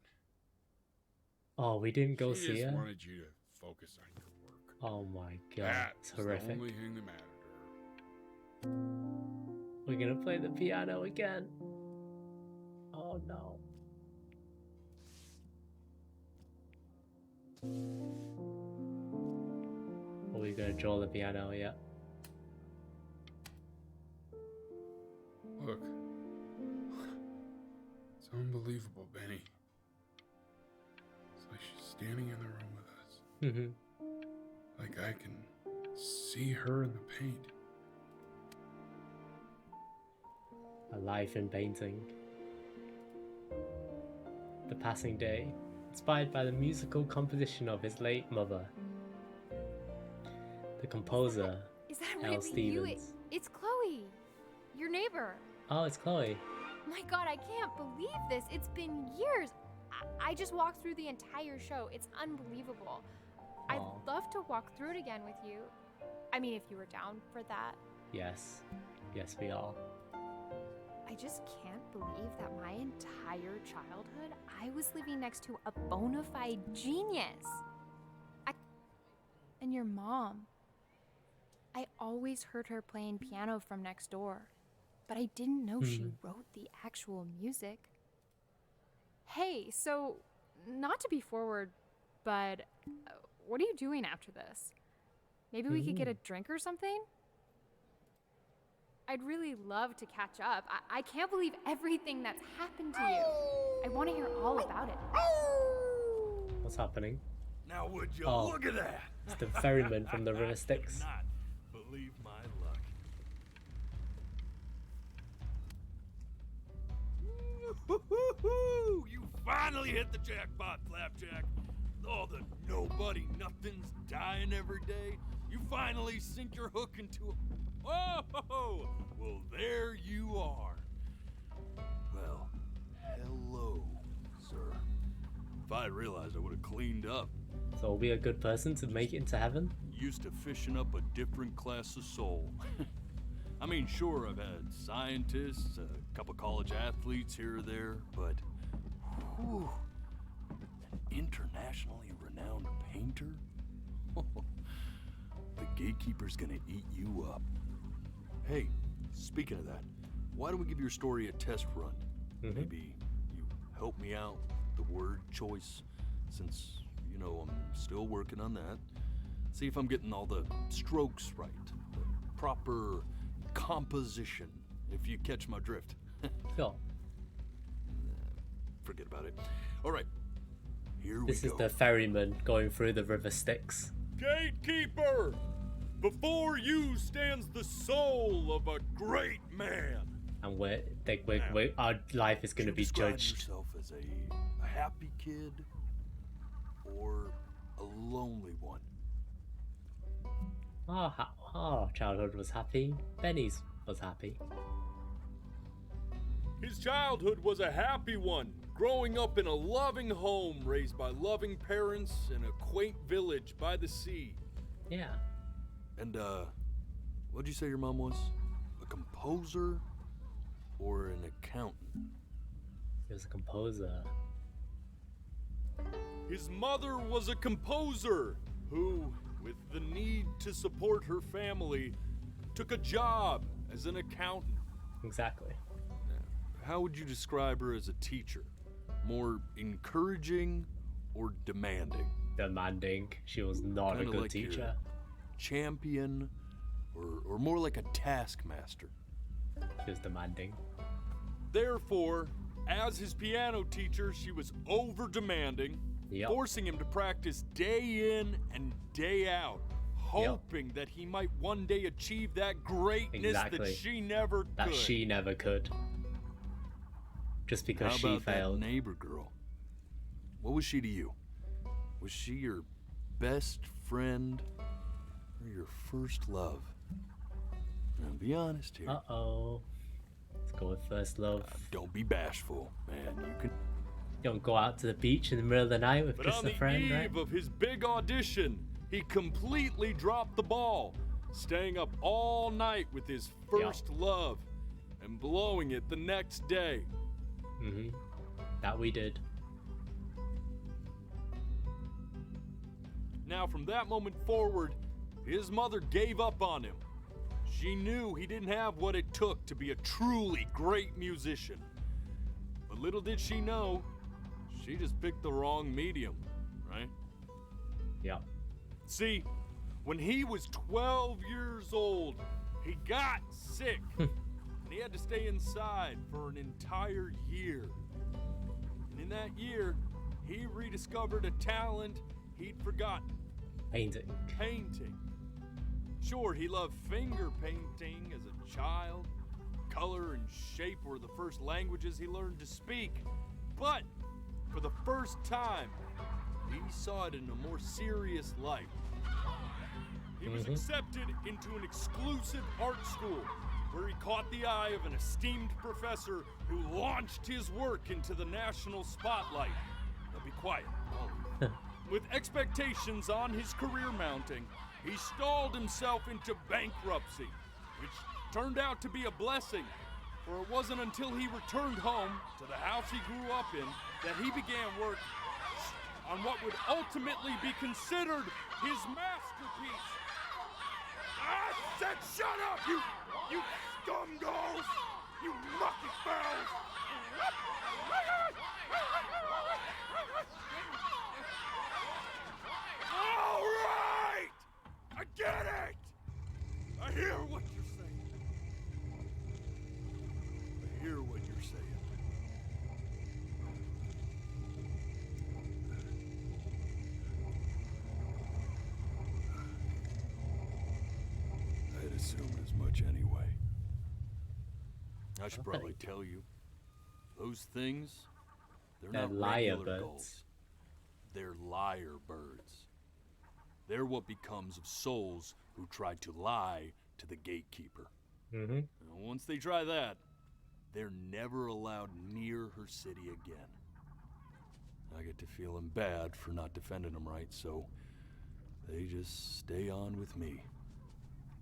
Oh, we didn't go She see just her? wanted you to focus on your work. Oh my god, That it's was horrific. the only thing that mattered to her. We're gonna play the piano again. Oh no. Are we gonna draw the piano? Yeah. Look. It's unbelievable, Benny. It's like she's standing in the room with us. Mm-hmm. Like I can see her in the paint. A life in painting. The Passing Day, inspired by the musical composition of his late mother. The composer, Is that L. really you? Stevens. It's Chloe, your neighbor. Oh, it's Chloe. My god, I can't believe this. It's been years. I just walked through the entire show. It's unbelievable. I'd love to walk through it again with you. I mean, if you were down for that. Yes. Yes, we are. I just can't believe that my entire childhood, I was living next to a bona fide genius. And your mom. I always heard her playing piano from next door, but I didn't know she wrote the actual music. Hey, so, not to be forward, but what are you doing after this? Maybe we could get a drink or something? I'd really love to catch up. I can't believe everything that's happened to you. I want to hear all about it. What's happening? Now would you Oh, look at that? It's the ferryman from the River Styx. Not believe my luck. Woo-hoo-hoo! You finally you hit the jackpot, Flapjack. Oh, the nobody nothing's dying every day. You finally sink your hook into a... Oh, well, there you are. Well, hello, sir. If I had realized, I would have cleaned up. So I'll be a good person to make it into heaven? Used to fishing up a different class of soul. I mean, sure, I've had scientists, a couple college athletes here or there, but whew, an internationally renowned painter? The gatekeeper's gonna eat you up. Hey, speaking of that, why don't we give your story a test run? Maybe you help me out with the word choice, since, you know, I'm still working on that. See if I'm getting all the strokes right, the proper composition, if you catch my drift. Sure. Forget about it. All right, here we go. This is the ferryman going through the river Styx. Gatekeeper! Before you stands the soul of a great man. And our life is going to be Describe judged. yourself as a happy kid or a lonely one? Our childhood was happy. Benny's was happy. His childhood was a happy one, growing up in a loving home raised by loving parents in a quaint village by the sea. Yeah. And, what'd you say your mom was? A composer or an accountant? He was a composer. His mother was a composer who, with the need to support her family, took a job as an accountant. Exactly. How would you describe her as a teacher? More encouraging or demanding? Demanding. She was not Kinda a good like your teacher. Champion or more like a taskmaster? She was demanding. Therefore, as his piano teacher, she was over-demanding, forcing him to practice day in and day out, hoping that he might one day achieve that greatness that she never could. That she never could. Just because How she about failed. That neighbor girl? What was she to you? Was she your best friend or your first love? Now, be honest here. Uh-oh. Let's go with first love. Don't be bashful, man. You can. Don't go out to the beach in the middle of the night with But just on a the friend, eve right? of his big audition, he completely dropped the ball, staying up all night with his first love and blowing it the next day. That we did. Now, from that moment forward, his mother gave up on him. She knew he didn't have what it took to be a truly great musician. But little did she know, she just picked the wrong medium, right? Yeah. See, when he was 12 years old, he got sick. And he had to stay inside for an entire year. And in that year, he rediscovered a talent he'd forgotten. Painting. Painting. Sure, he loved finger painting as a child. Color and shape were the first languages he learned to speak. But for the first time, he saw it in a more serious light. He was accepted into an exclusive art school where he caught the eye of an esteemed professor who launched his work into the national spotlight. Now be quiet. With expectations on his career mounting, he stalled himself into bankruptcy, which turned out to be a blessing, for it wasn't until he returned home to the house he grew up in that he began work on what would ultimately be considered his masterpiece. I said shut up, you scumballs! You mucky fowls! All right! I get it! I hear what you're saying. I hear what you're saying. I'd assumed as much anyway. I should probably tell you. Those things, They're They're not liar regular birds. gulls. They're liar birds. They're what becomes of souls who try to lie to the gatekeeper. Mm-hmm. And once they try that, they're never allowed near her city again. I get to feeling bad for not defending them right, so they just stay on with me.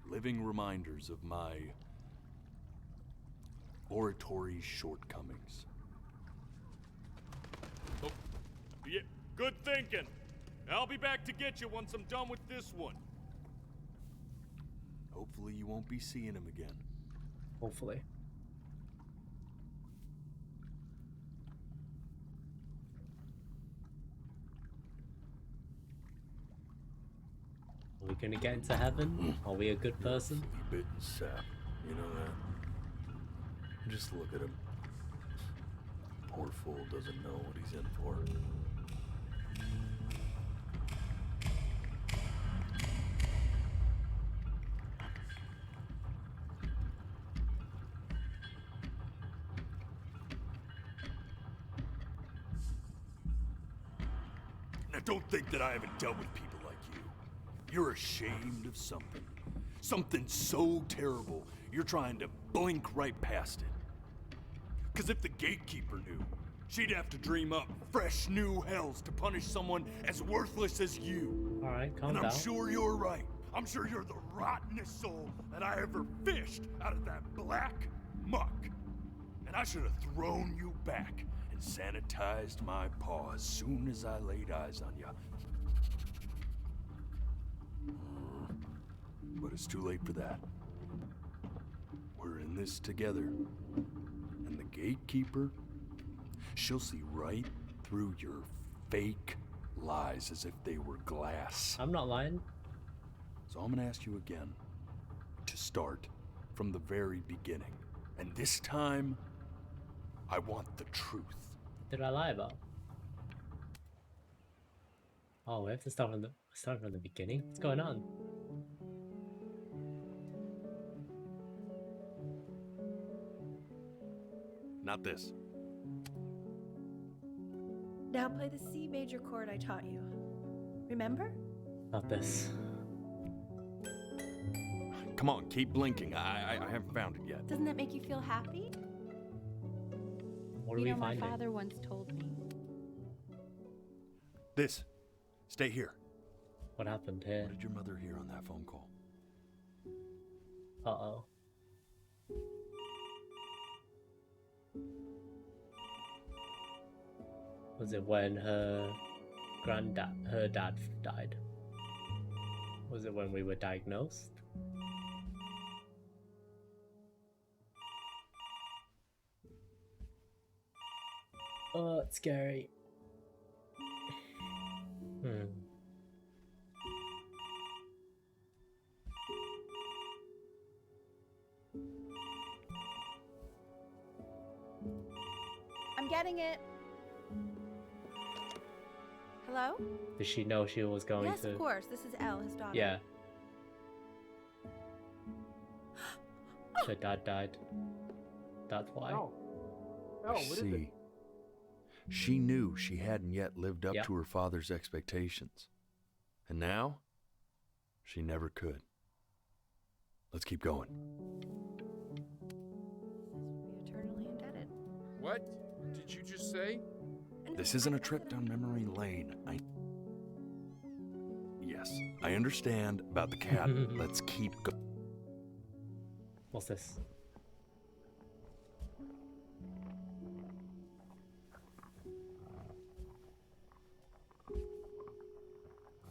Living reminders of my oratory shortcomings. Oh, yeah, good thinking. I'll be back to get you once I'm done with this one. Hopefully you won't be seeing him again. Hopefully. Are we gonna get into heaven? Are we a good person? Bitten sap, you know that? Just look at him. Poor fool doesn't know what he's in for. Now don't think that I haven't dealt with people like you. You're ashamed of something. Something so terrible, you're trying to blink right past it. Because if the gatekeeper knew, she'd have to dream up fresh new hells to punish someone as worthless as you. Alright, calm And down. I'm sure you're right. I'm sure you're the rottenest soul that I ever fished out of that black muck. And I should have thrown you back and sanitized my paw as soon as I laid eyes on you. But it's too late for that. We're in this together. And the gatekeeper, she'll see right through your fake lies as if they were glass. I'm not lying. So I'm gonna ask you again to start from the very beginning. And this time, I want the truth. Did I lie about? Oh, we have to start from the beginning? What's going on? Not this. Now play the C major chord I taught you. Remember? Not this. Come on, keep blinking. I haven't found it yet. Doesn't that make you feel happy? What are we You know, my finding? father once told me. This. Stay here. What happened here? What did your mother hear on that phone call? Uh-oh. Was it when her dad died? Was it when we were diagnosed? Oh, it's scary. I'm getting it. Hello? Did she know she was going Yes, to? of course. This is Elle, his daughter. Yeah. Her dad died. That's why. Oh, what is it? See, she knew she hadn't yet lived up to her father's expectations. And now, she never could. Let's keep going. We're eternally indebted. What did you just say? This isn't a trip down memory lane. Yes, I understand about the cat. Let's keep going. What's this?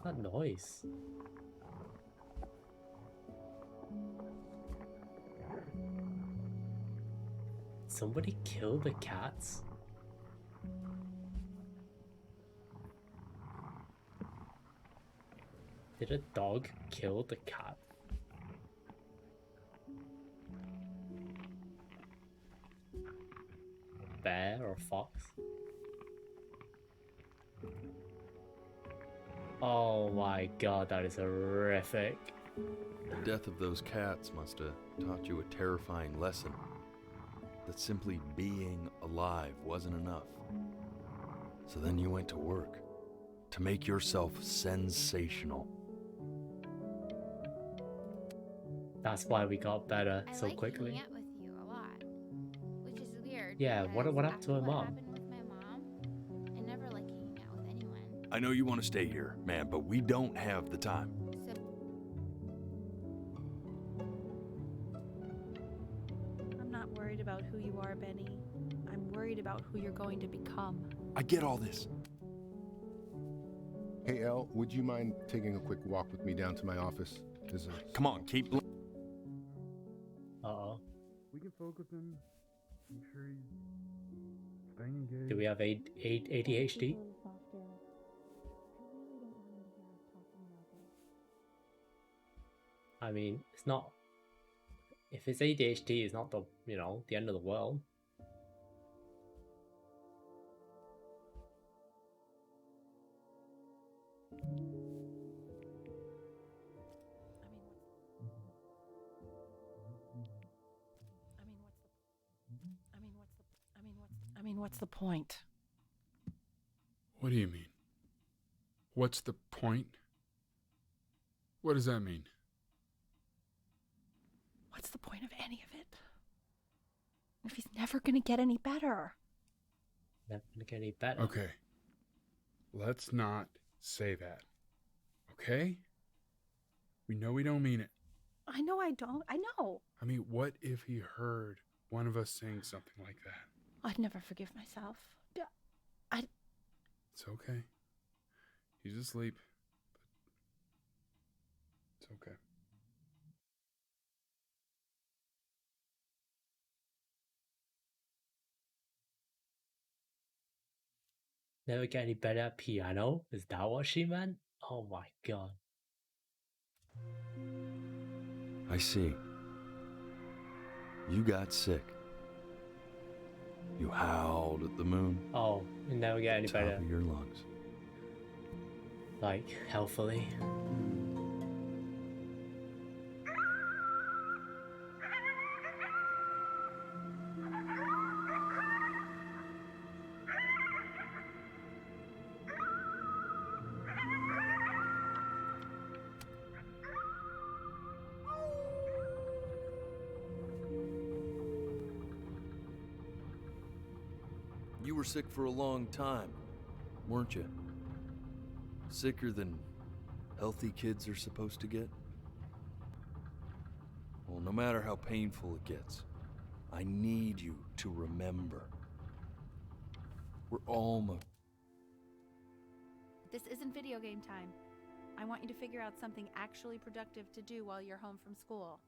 What's that noise? Somebody kill the cats? Did a dog kill the cat? A bear or a fox? Oh my god, that is horrific. The death of those cats must have taught you a terrifying lesson. That simply being alive wasn't enough. So then you went to work to make yourself sensational. That's why we got better I so like quickly. hanging out with you a lot, which is weird. Yeah, because what happened to her after what mom? happened with my mom, I never like hanging out with anyone. I know you want to stay here, man, but we don't have the time. So I'm not worried about who you are, Benny. I'm worried about who you're going to become. I get all this. Hey, Elle, would you mind taking a quick walk with me down to my office? Come on, keep... Uh-oh. We can focus in, make sure he's staying engaged. Do we have ADHD? I mean, it's not... If it's ADHD, it's not the, you know, the end of the world. What's the point? What do you mean? What's the point? What does that mean? What's the point of any of it? If he's never gonna get any better. Never gonna get any better. Okay. Let's not say that. Okay? We know we don't mean it. I know I don't. I know. I mean, what if he heard one of us saying something like that? I'd never forgive myself. It's okay. He's asleep. But it's okay. Never get any better at piano? Is that what she meant? Oh my god. I see. You got sick. You howled at the moon. Oh, you never get any top better. of your lungs. Like, healthily. You were sick for a long time, weren't you? Sicker than healthy kids are supposed to get? Well, no matter how painful it gets, I need you to remember. We're almost... This isn't video game time. I want you to figure out something actually productive to do while you're home from school.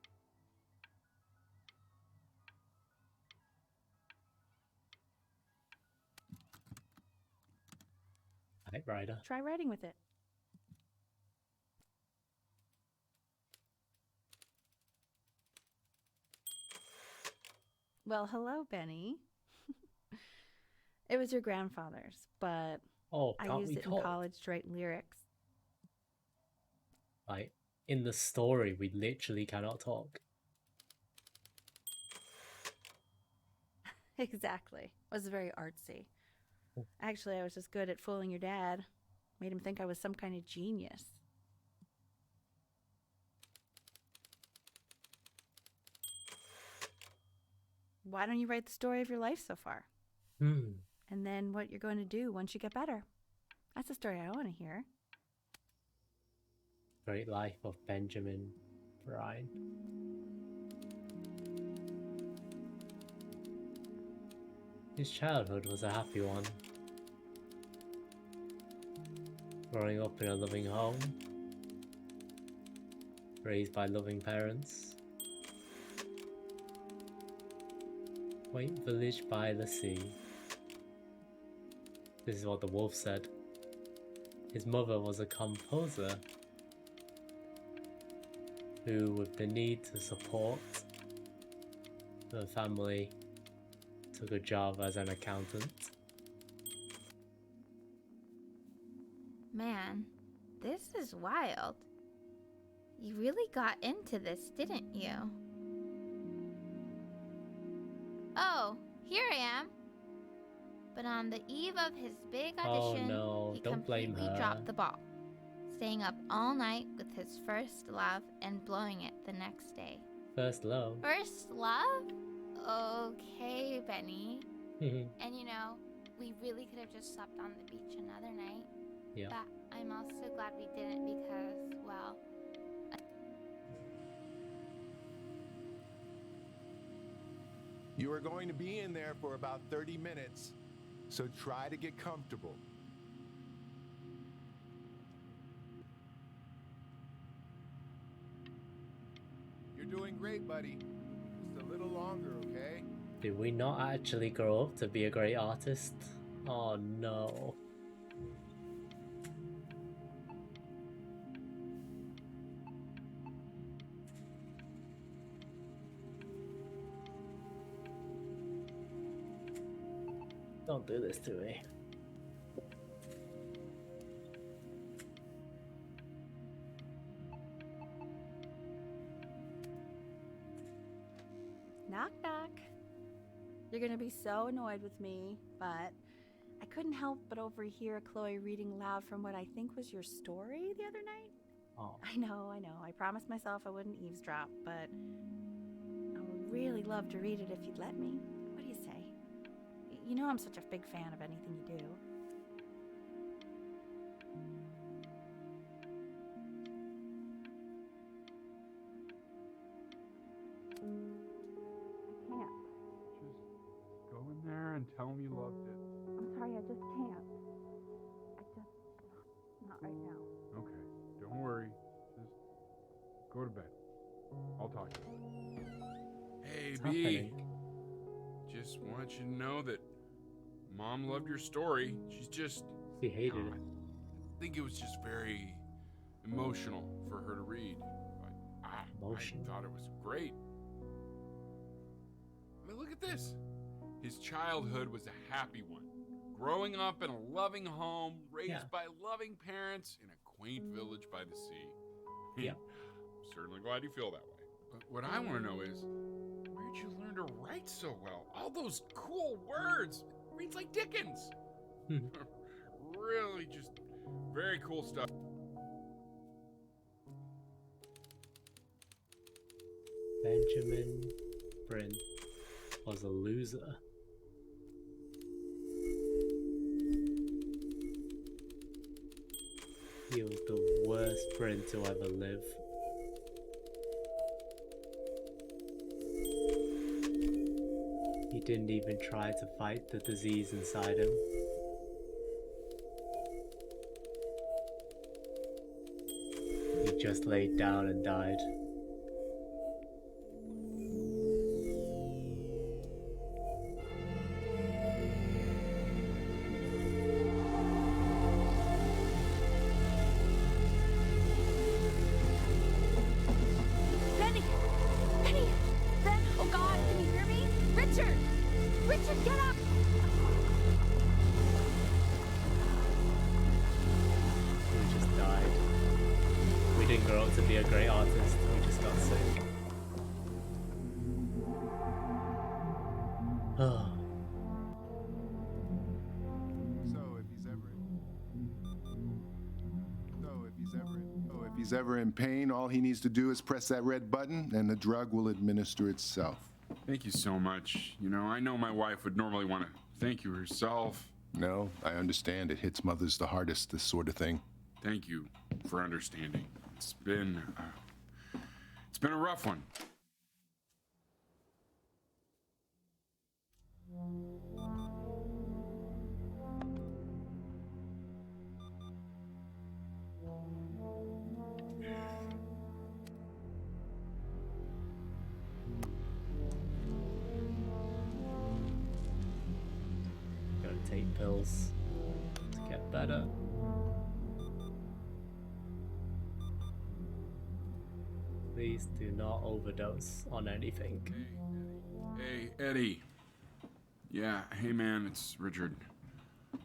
Typewriter. Try writing with it. Well, hello, Benny. It was your grandfather's, but Oh, I can't used we it in talk? college to write lyrics. Like, in the story, we literally cannot talk. Exactly. It was very artsy. Actually, I was just good at fooling your dad. Made him think I was some kind of genius. Why don't you write the story of your life so far? And then what you're going to do once you get better. That's the story I want to hear. Great Life of Benjamin Bryan. His childhood was a happy one. Growing up in a loving home, raised by loving parents, quaint village by the sea. This is what the wolf said. His mother was a composer who, with the need to support the family, took a job as an accountant. Man, this is wild. You really got into this, didn't you? Oh, here I am. but on the eve of his big Oh audition, no, he don't blame completely her. dropped the ball, staying up all night with his first love and blowing it the next day. First love. First love? Okay, Benny. And you know, we really could have just slept on the beach another night. Yeah. But I'm also glad we didn't because, well, You are going to be in there for about 30 minutes, so try to get comfortable. You're doing great, buddy. Just a little longer, okay? Did we not actually grow up to be a great artist? Oh no. Don't do this to me. Knock, knock. You're gonna be so annoyed with me, but I couldn't help but overhear Chloe reading loud from what I think was your story the other night. Oh. I know. I promised myself I wouldn't eavesdrop, but I would really love to read it if you'd let me. What do you say? You know I'm such a big fan of anything you do. I can't. Go in there and tell him you loved it. I'm sorry, I just can't. Not right now. Okay, don't worry. Just go to bed. I'll talk to you. Hey, What's B. happening? Just want you to know that Mom loved your story. She's just... She hated it. I think it was just very emotional for her to read. But I thought it was great. I mean, look at this. His childhood was a happy one. Growing up in a loving home, raised by loving parents in a quaint village by the sea. Yeah. I'm certainly glad you feel that way. But what I want to know is, where'd you learn to write so well? All those cool words. It reads like Dickens. Really just very cool stuff. Benjamin Bryn was a loser. He was the worst Bryn to ever live. He didn't even try to fight the disease inside him. He just laid down and died. Benny! Benny! Ben! Oh God, can you hear me? Richard! Richard, get up! We just died. We didn't grow up to be a great artist, we just got sick. Oh. If he's ever in pain, all he needs to do is press that red button and the drug will administer itself. Thank you so much. You know, I know my wife would normally want to thank you herself. No, I understand. It hits mothers the hardest, this sort of thing. Thank you for understanding. It's been a rough one. Gotta take pills to get better. Please do not overdose on anything. Hey, Eddie. Yeah, hey man, it's Richard.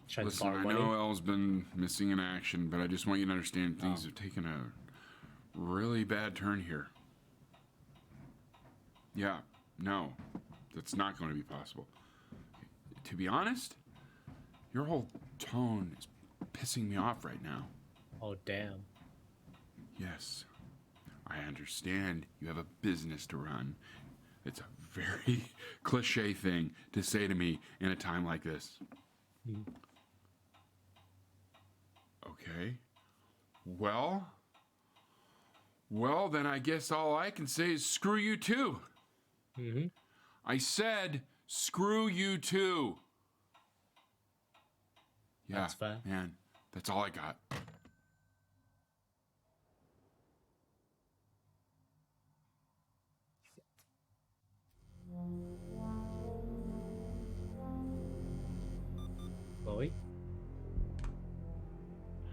Trying to Listen, borrow I money? know Elle's been missing in action, but I just want you to understand things have taken a really bad turn here. Yeah, no, that's not going to be possible. To be honest, Your whole tone is pissing me off right now. Oh, damn. Yes, I understand you have a business to run. It's a very cliche thing to say to me in a time like this. Okay. Well, then I guess all I can say is screw you too. I said screw you too. Yeah, That's fair. Man, that's all I got. Chloe?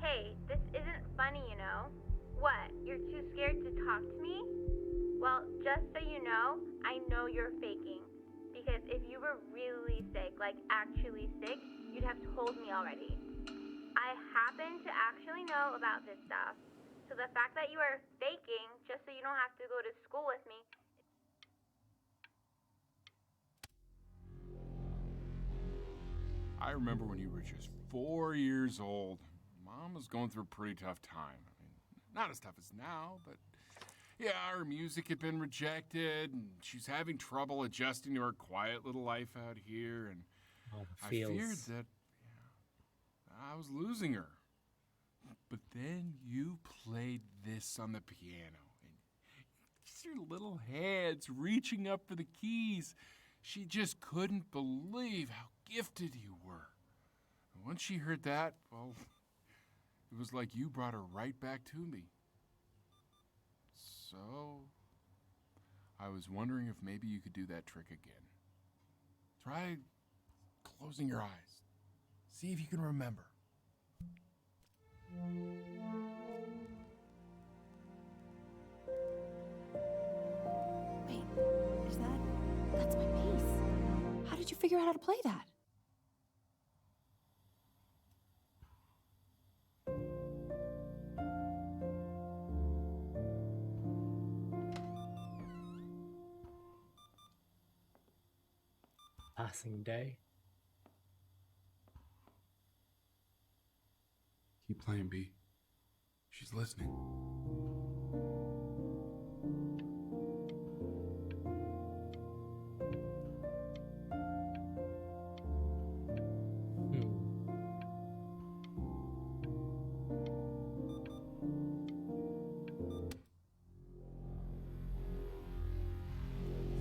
Hey, this isn't funny, you know. What, you're too scared to talk to me? Well, just so you know, I know you're faking. Because if you were really sick, like actually sick, you'd have told me already. I happen to actually know about this stuff. So the fact that you are faking, just so you don't have to go to school with me, I remember when you were just 4 years old. Mom was going through a pretty tough time. I mean, not as tough as now, but yeah, her music had been rejected, and she's having trouble adjusting to her quiet little life out here, and I feared that I was losing her. But then you played this on the piano, and just your little hands reaching up for the keys. She just couldn't believe how gifted you were. And once she heard that, well, it was like you brought her right back to me. So, I was wondering if maybe you could do that trick again. Try closing your eyes. See if you can remember. Wait, that's my bass. How did you figure out how to play that? Passing day. Keep playing, B. She's listening.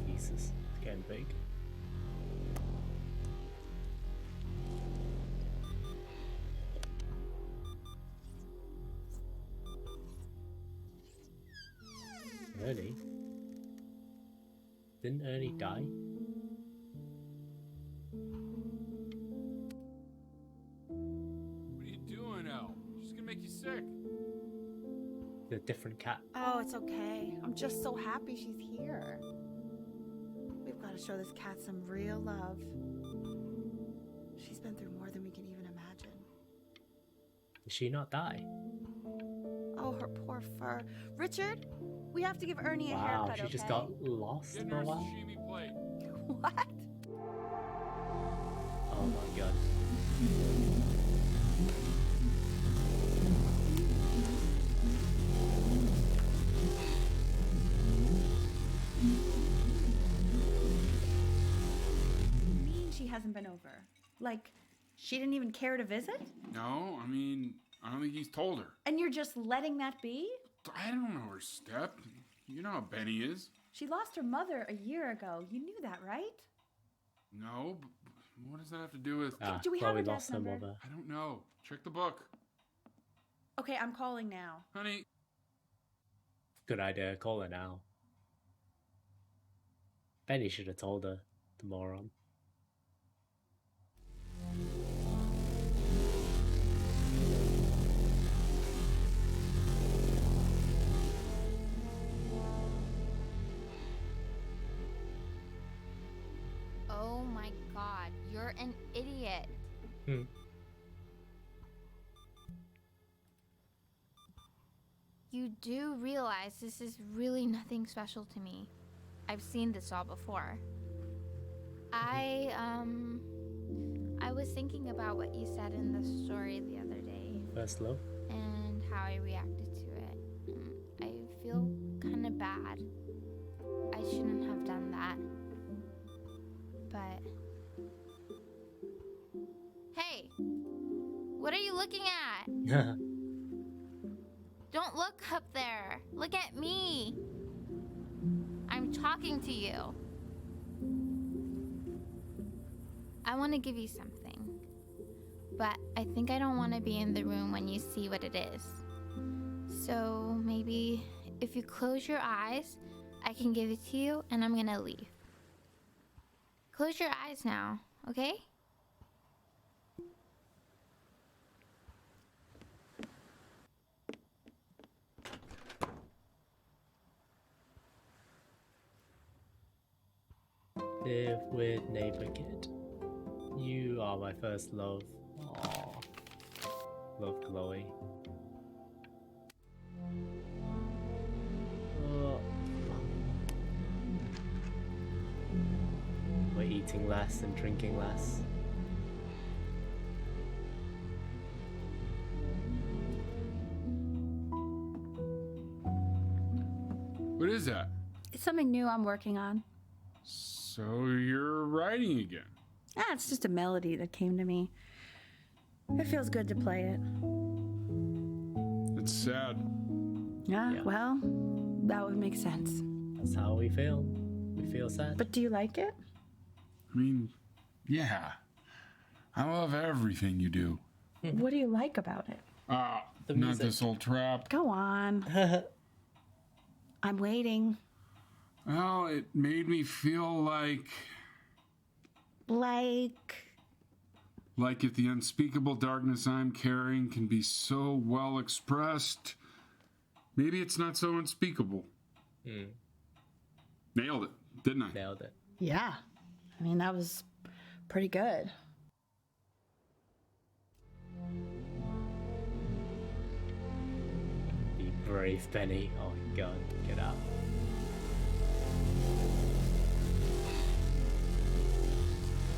Jesus, it's getting big. Ernie? Didn't Ernie die? What are you doing, Elle? She's gonna make you sick. The different cat. Oh, it's okay. I'm just so happy she's here. We've got to show this cat some real love. She's been through more than we can even imagine. Did she not die? Oh, her poor fur. Richard, we have to give Ernie a Wow, haircut, she just okay? got lost for a while. What? Oh my god. You mean she hasn't been over? Like, she didn't even care to visit? No, I mean, I don't think he's told her. And you're just letting that be? I don't know her step. You know how Benny is. She lost her mother a year ago. You knew that, right? No, but what does that have to do with... Do we have Chloe her lost desk her number? mother. I don't know. Check the book. Okay, I'm calling now. Honey. Good idea, call her now. Benny should have told her, the moron. Oh my god, you're an idiot. You do realize this is really nothing special to me. I've seen this all before. I was thinking about about what you said in the story the other day. First love. And how I reacted to it. I feel kind of bad. I shouldn't have done that. But... Hey! What are you looking at? Don't look up there. Look at me. I'm talking to you. I want to give you something. But I think I don't want to be in the room when you see what it is. So maybe if you close your eyes, I can give it to you and I'm gonna leave. Close your eyes now, okay? Live with neighbor kid. You are my first love. Aww. Love Chloe. We're eating less and drinking less. What is that? It's something new I'm working on. So you're writing again? It's just a melody that came to me. It feels good to play it. It's sad. Yeah, well, that would make sense. That's how we feel. We feel sad. But do you like it? I mean, yeah. I love everything you do. What do you like about it? Not music. this old trap. Go on. I'm waiting. Well, it made me feel like if the unspeakable darkness I'm carrying can be so well expressed, maybe it's not so unspeakable. Nailed it, didn't I? Nailed it. Yeah. I mean, that was pretty good. Be brave, Benny. Oh my god, get out.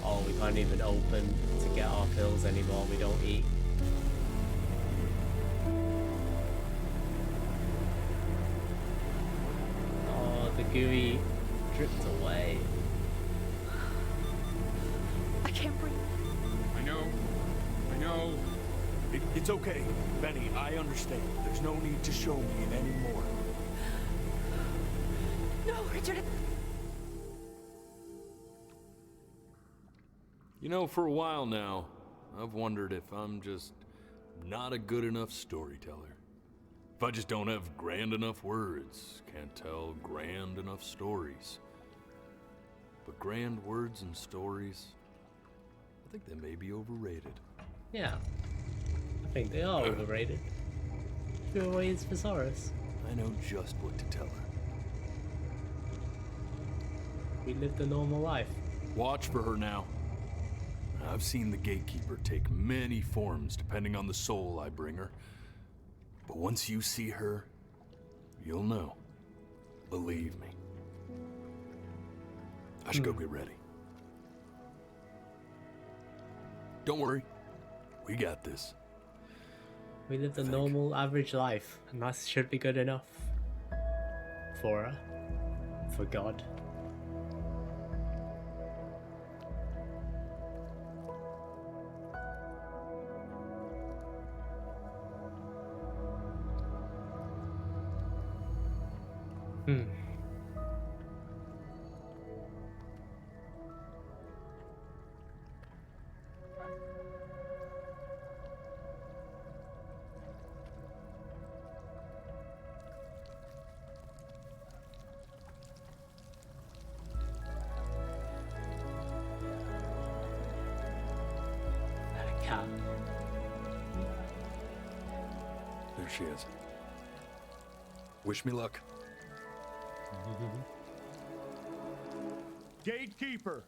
Oh, we can't even open to get our pills anymore. We don't eat. Oh, the gooey dripped away. I can't breathe. I know. It's okay, Benny. I understand. There's no need to show me it anymore. No, Richard. You know, for a while now, I've wondered if I'm just not a good enough storyteller. If I just don't have grand enough words, can't tell grand enough stories. But grand words and stories, I think they may be overrated. Yeah. I think they are overrated. Few ways thesaurus. I know just what to tell her. We lived a normal life. Watch for her now. I've seen the gatekeeper take many forms depending on the soul I bring her. But once you see her, you'll know. Believe me. I should go get ready. Don't worry. We got this. We lived a normal, average life, and that should be good enough. For her. For God. Cat. There she is. Wish me luck. Gatekeeper,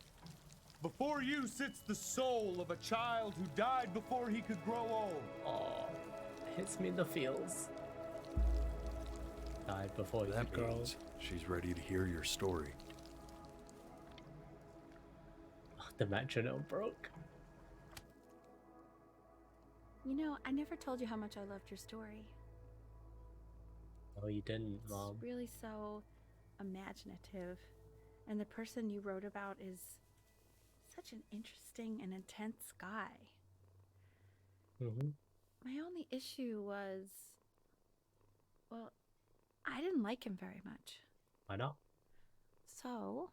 before you sits the soul of a child who died before he could grow old. Oh, hits me in the feels. Died before he could grow old. She's ready to hear your story. Oh, the metronome broke. You know, I never told you how much I loved your story. No, you didn't, Mom. It's really so imaginative. And the person you wrote about is such an interesting and intense guy. Mm-hmm. My only issue was, well, I didn't like him very much. Why not? So,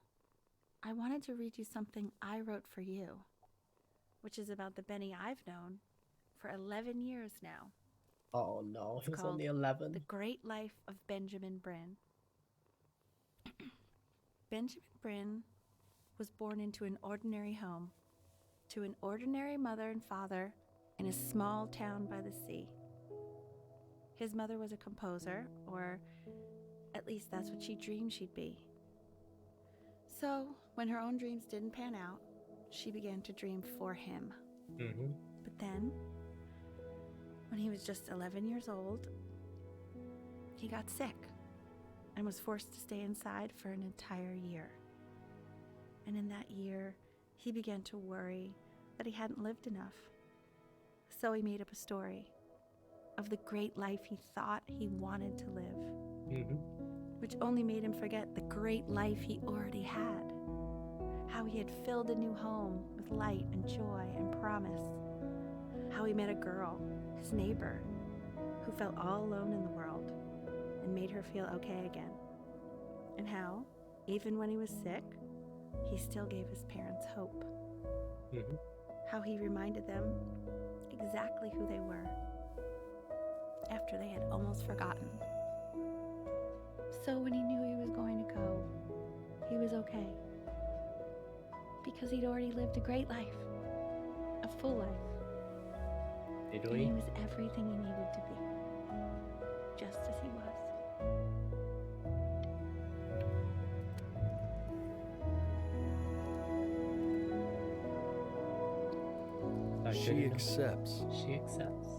I wanted to read you something I wrote for you, which is about the Benny I've known for 11 years now. Oh no, It's it was called only 11. The Great Life of Benjamin Bryn. Benjamin Bryn was born into an ordinary home, to an ordinary mother and father in a small town by the sea. His mother was a composer, or at least that's what she dreamed she'd be. So, when her own dreams didn't pan out, she began to dream for him. Mm-hmm. But then, when he was just 11 years old, he got sick and was forced to stay inside for an entire year. And in that year, he began to worry that he hadn't lived enough. So he made up a story of the great life he thought he wanted to live, Mm-hmm. which only made him forget the great life he already had. How he had filled a new home with light and joy and promise. How he met a girl, his neighbor, who felt all alone in the world and made her feel okay again. And how, even when he was sick, he still gave his parents hope. Mm-hmm. How he reminded them exactly who they were after they had almost forgotten. So when he knew he was going to go, he was okay. Because he'd already lived a great life, a full life. Did And we? he was everything he needed to be, just as he was. She accepts. She accepts.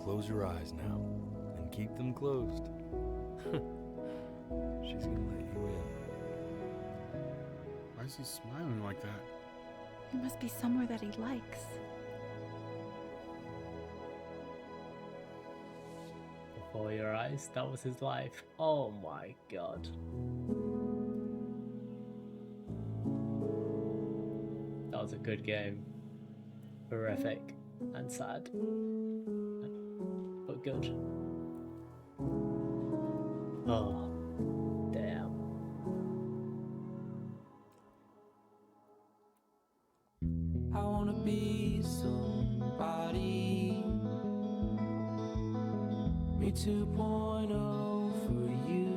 Close your eyes now, and keep them closed. She's gonna let you in. Why is he smiling like that? It must be somewhere that he likes. Before your eyes, that was his life. Oh my god. That was a good game. Horrific and sad, but good. Oh, damn. I wanna be somebody. Me 2.0 for you.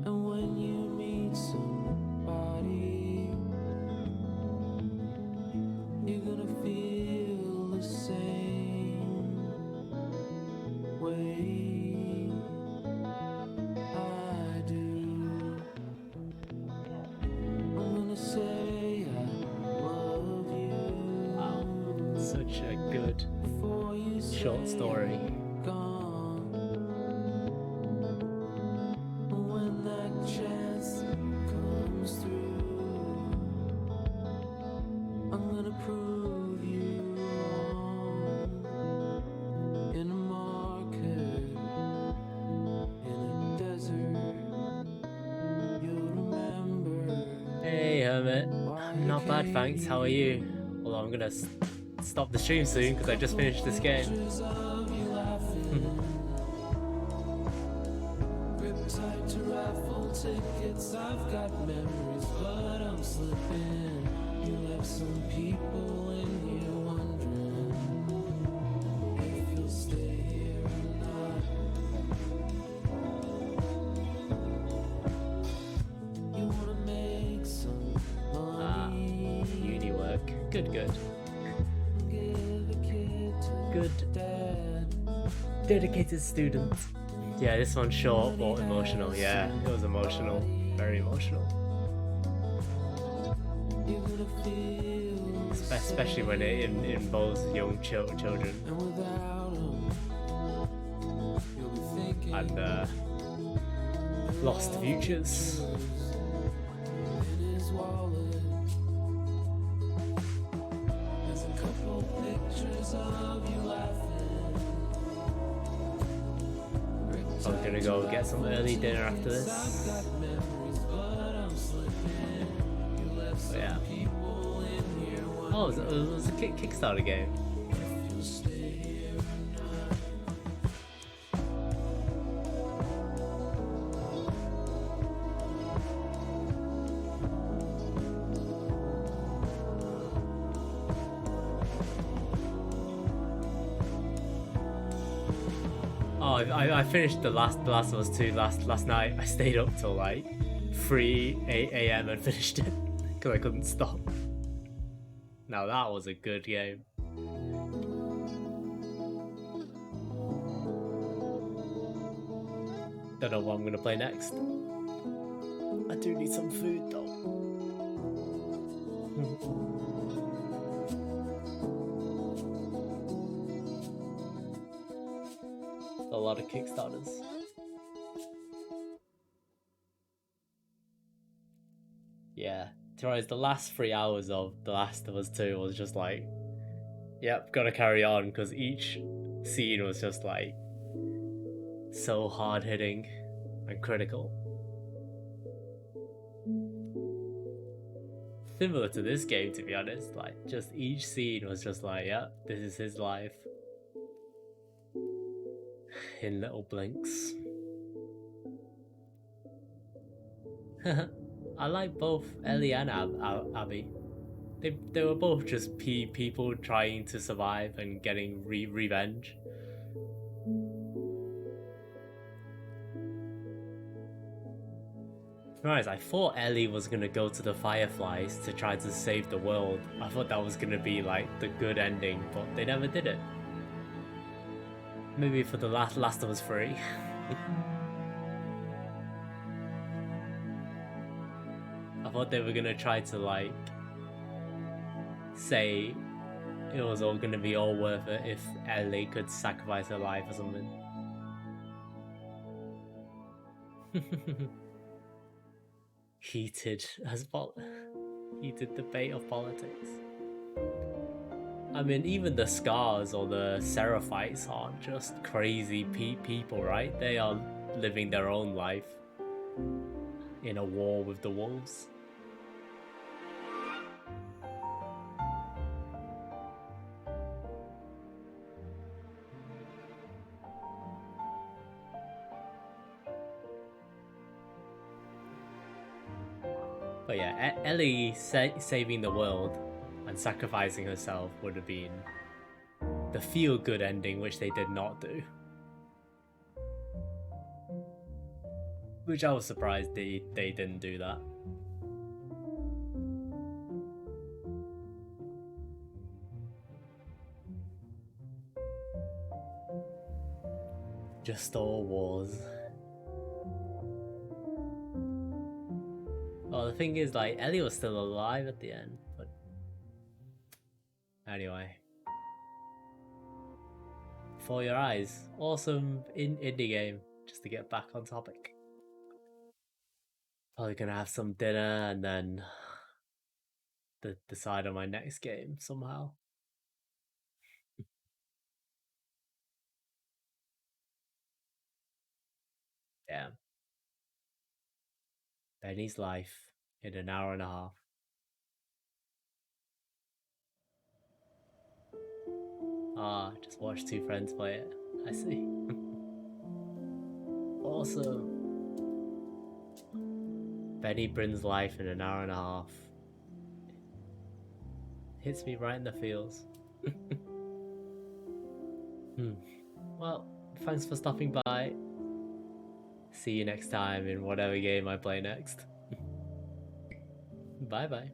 And when you meet somebody, you're gonna feel the same way I do. I'm gonna say I love you. Wow, such a good short story. Gone. When that chance comes through, I'm gonna prove you wrong. In a market, in a desert, you'll remember. Hey Hermit, I'm not bad thanks, how are you? Although I'm gonna stop the stream soon because I just finished this game. Grip tight to raffle tickets. I've got memories, but I'm slipping. You left some people in here wondering if you'll stay here or not. You wanna make some money. Uni work. Good. Good. Dedicated student. Yeah, this one's short but emotional. Yeah, it was emotional. Very emotional. Especially when it involves young children. And lost futures. of you laughing. I'm gonna go get some early dinner after this. I've got memories, but I'm slipping. You left some Yeah. people in here. Oh, it was a Kickstarter game. If you stay here or not. Oh, I finished the Last of Us 2 last night. I stayed up till like 3 a.m. and finished it because I couldn't stop. Now that was a good game. Don't know what I'm gonna play next. I do need some food though. A lot of Kickstarters. Yeah, to be honest, the last 3 hours of The Last of Us 2 was just like, yep, gotta carry on, because each scene was just like so hard hitting and critical. Similar to this game, to be honest, like just each scene was just like, yep, this is his life. In little blinks. I like both Ellie and Abby. They were both just people trying to survive and getting revenge. Right, I thought Ellie was gonna go to the Fireflies to try to save the world. I thought that was gonna be like the good ending, but they never did it. Maybe for the Last of Us 3. I thought they were gonna try to like say it was all gonna be all worth it if Ellie could sacrifice her life or something. Heated debate of politics. I mean, even the Scars or the Seraphites aren't just crazy people, right? They are living their own life in a war with the wolves. But yeah, Ellie saving the world and sacrificing herself would have been the feel-good ending, which they did not do. Which I was surprised they didn't do that. Just all wars. Well, the thing is, like, Ellie was still alive at the end, but anyway. For Your Eyes, awesome indie game, just to get back on topic. Probably gonna have some dinner and then decide on my next game somehow. Yeah. Benny's Life in an hour and a half. Ah, just watched two friends play it. I see. Awesome. Benny Brin's Life in an hour and a half. Hits me right in the feels. Well, thanks for stopping by. See you next time in whatever game I play next. Bye bye.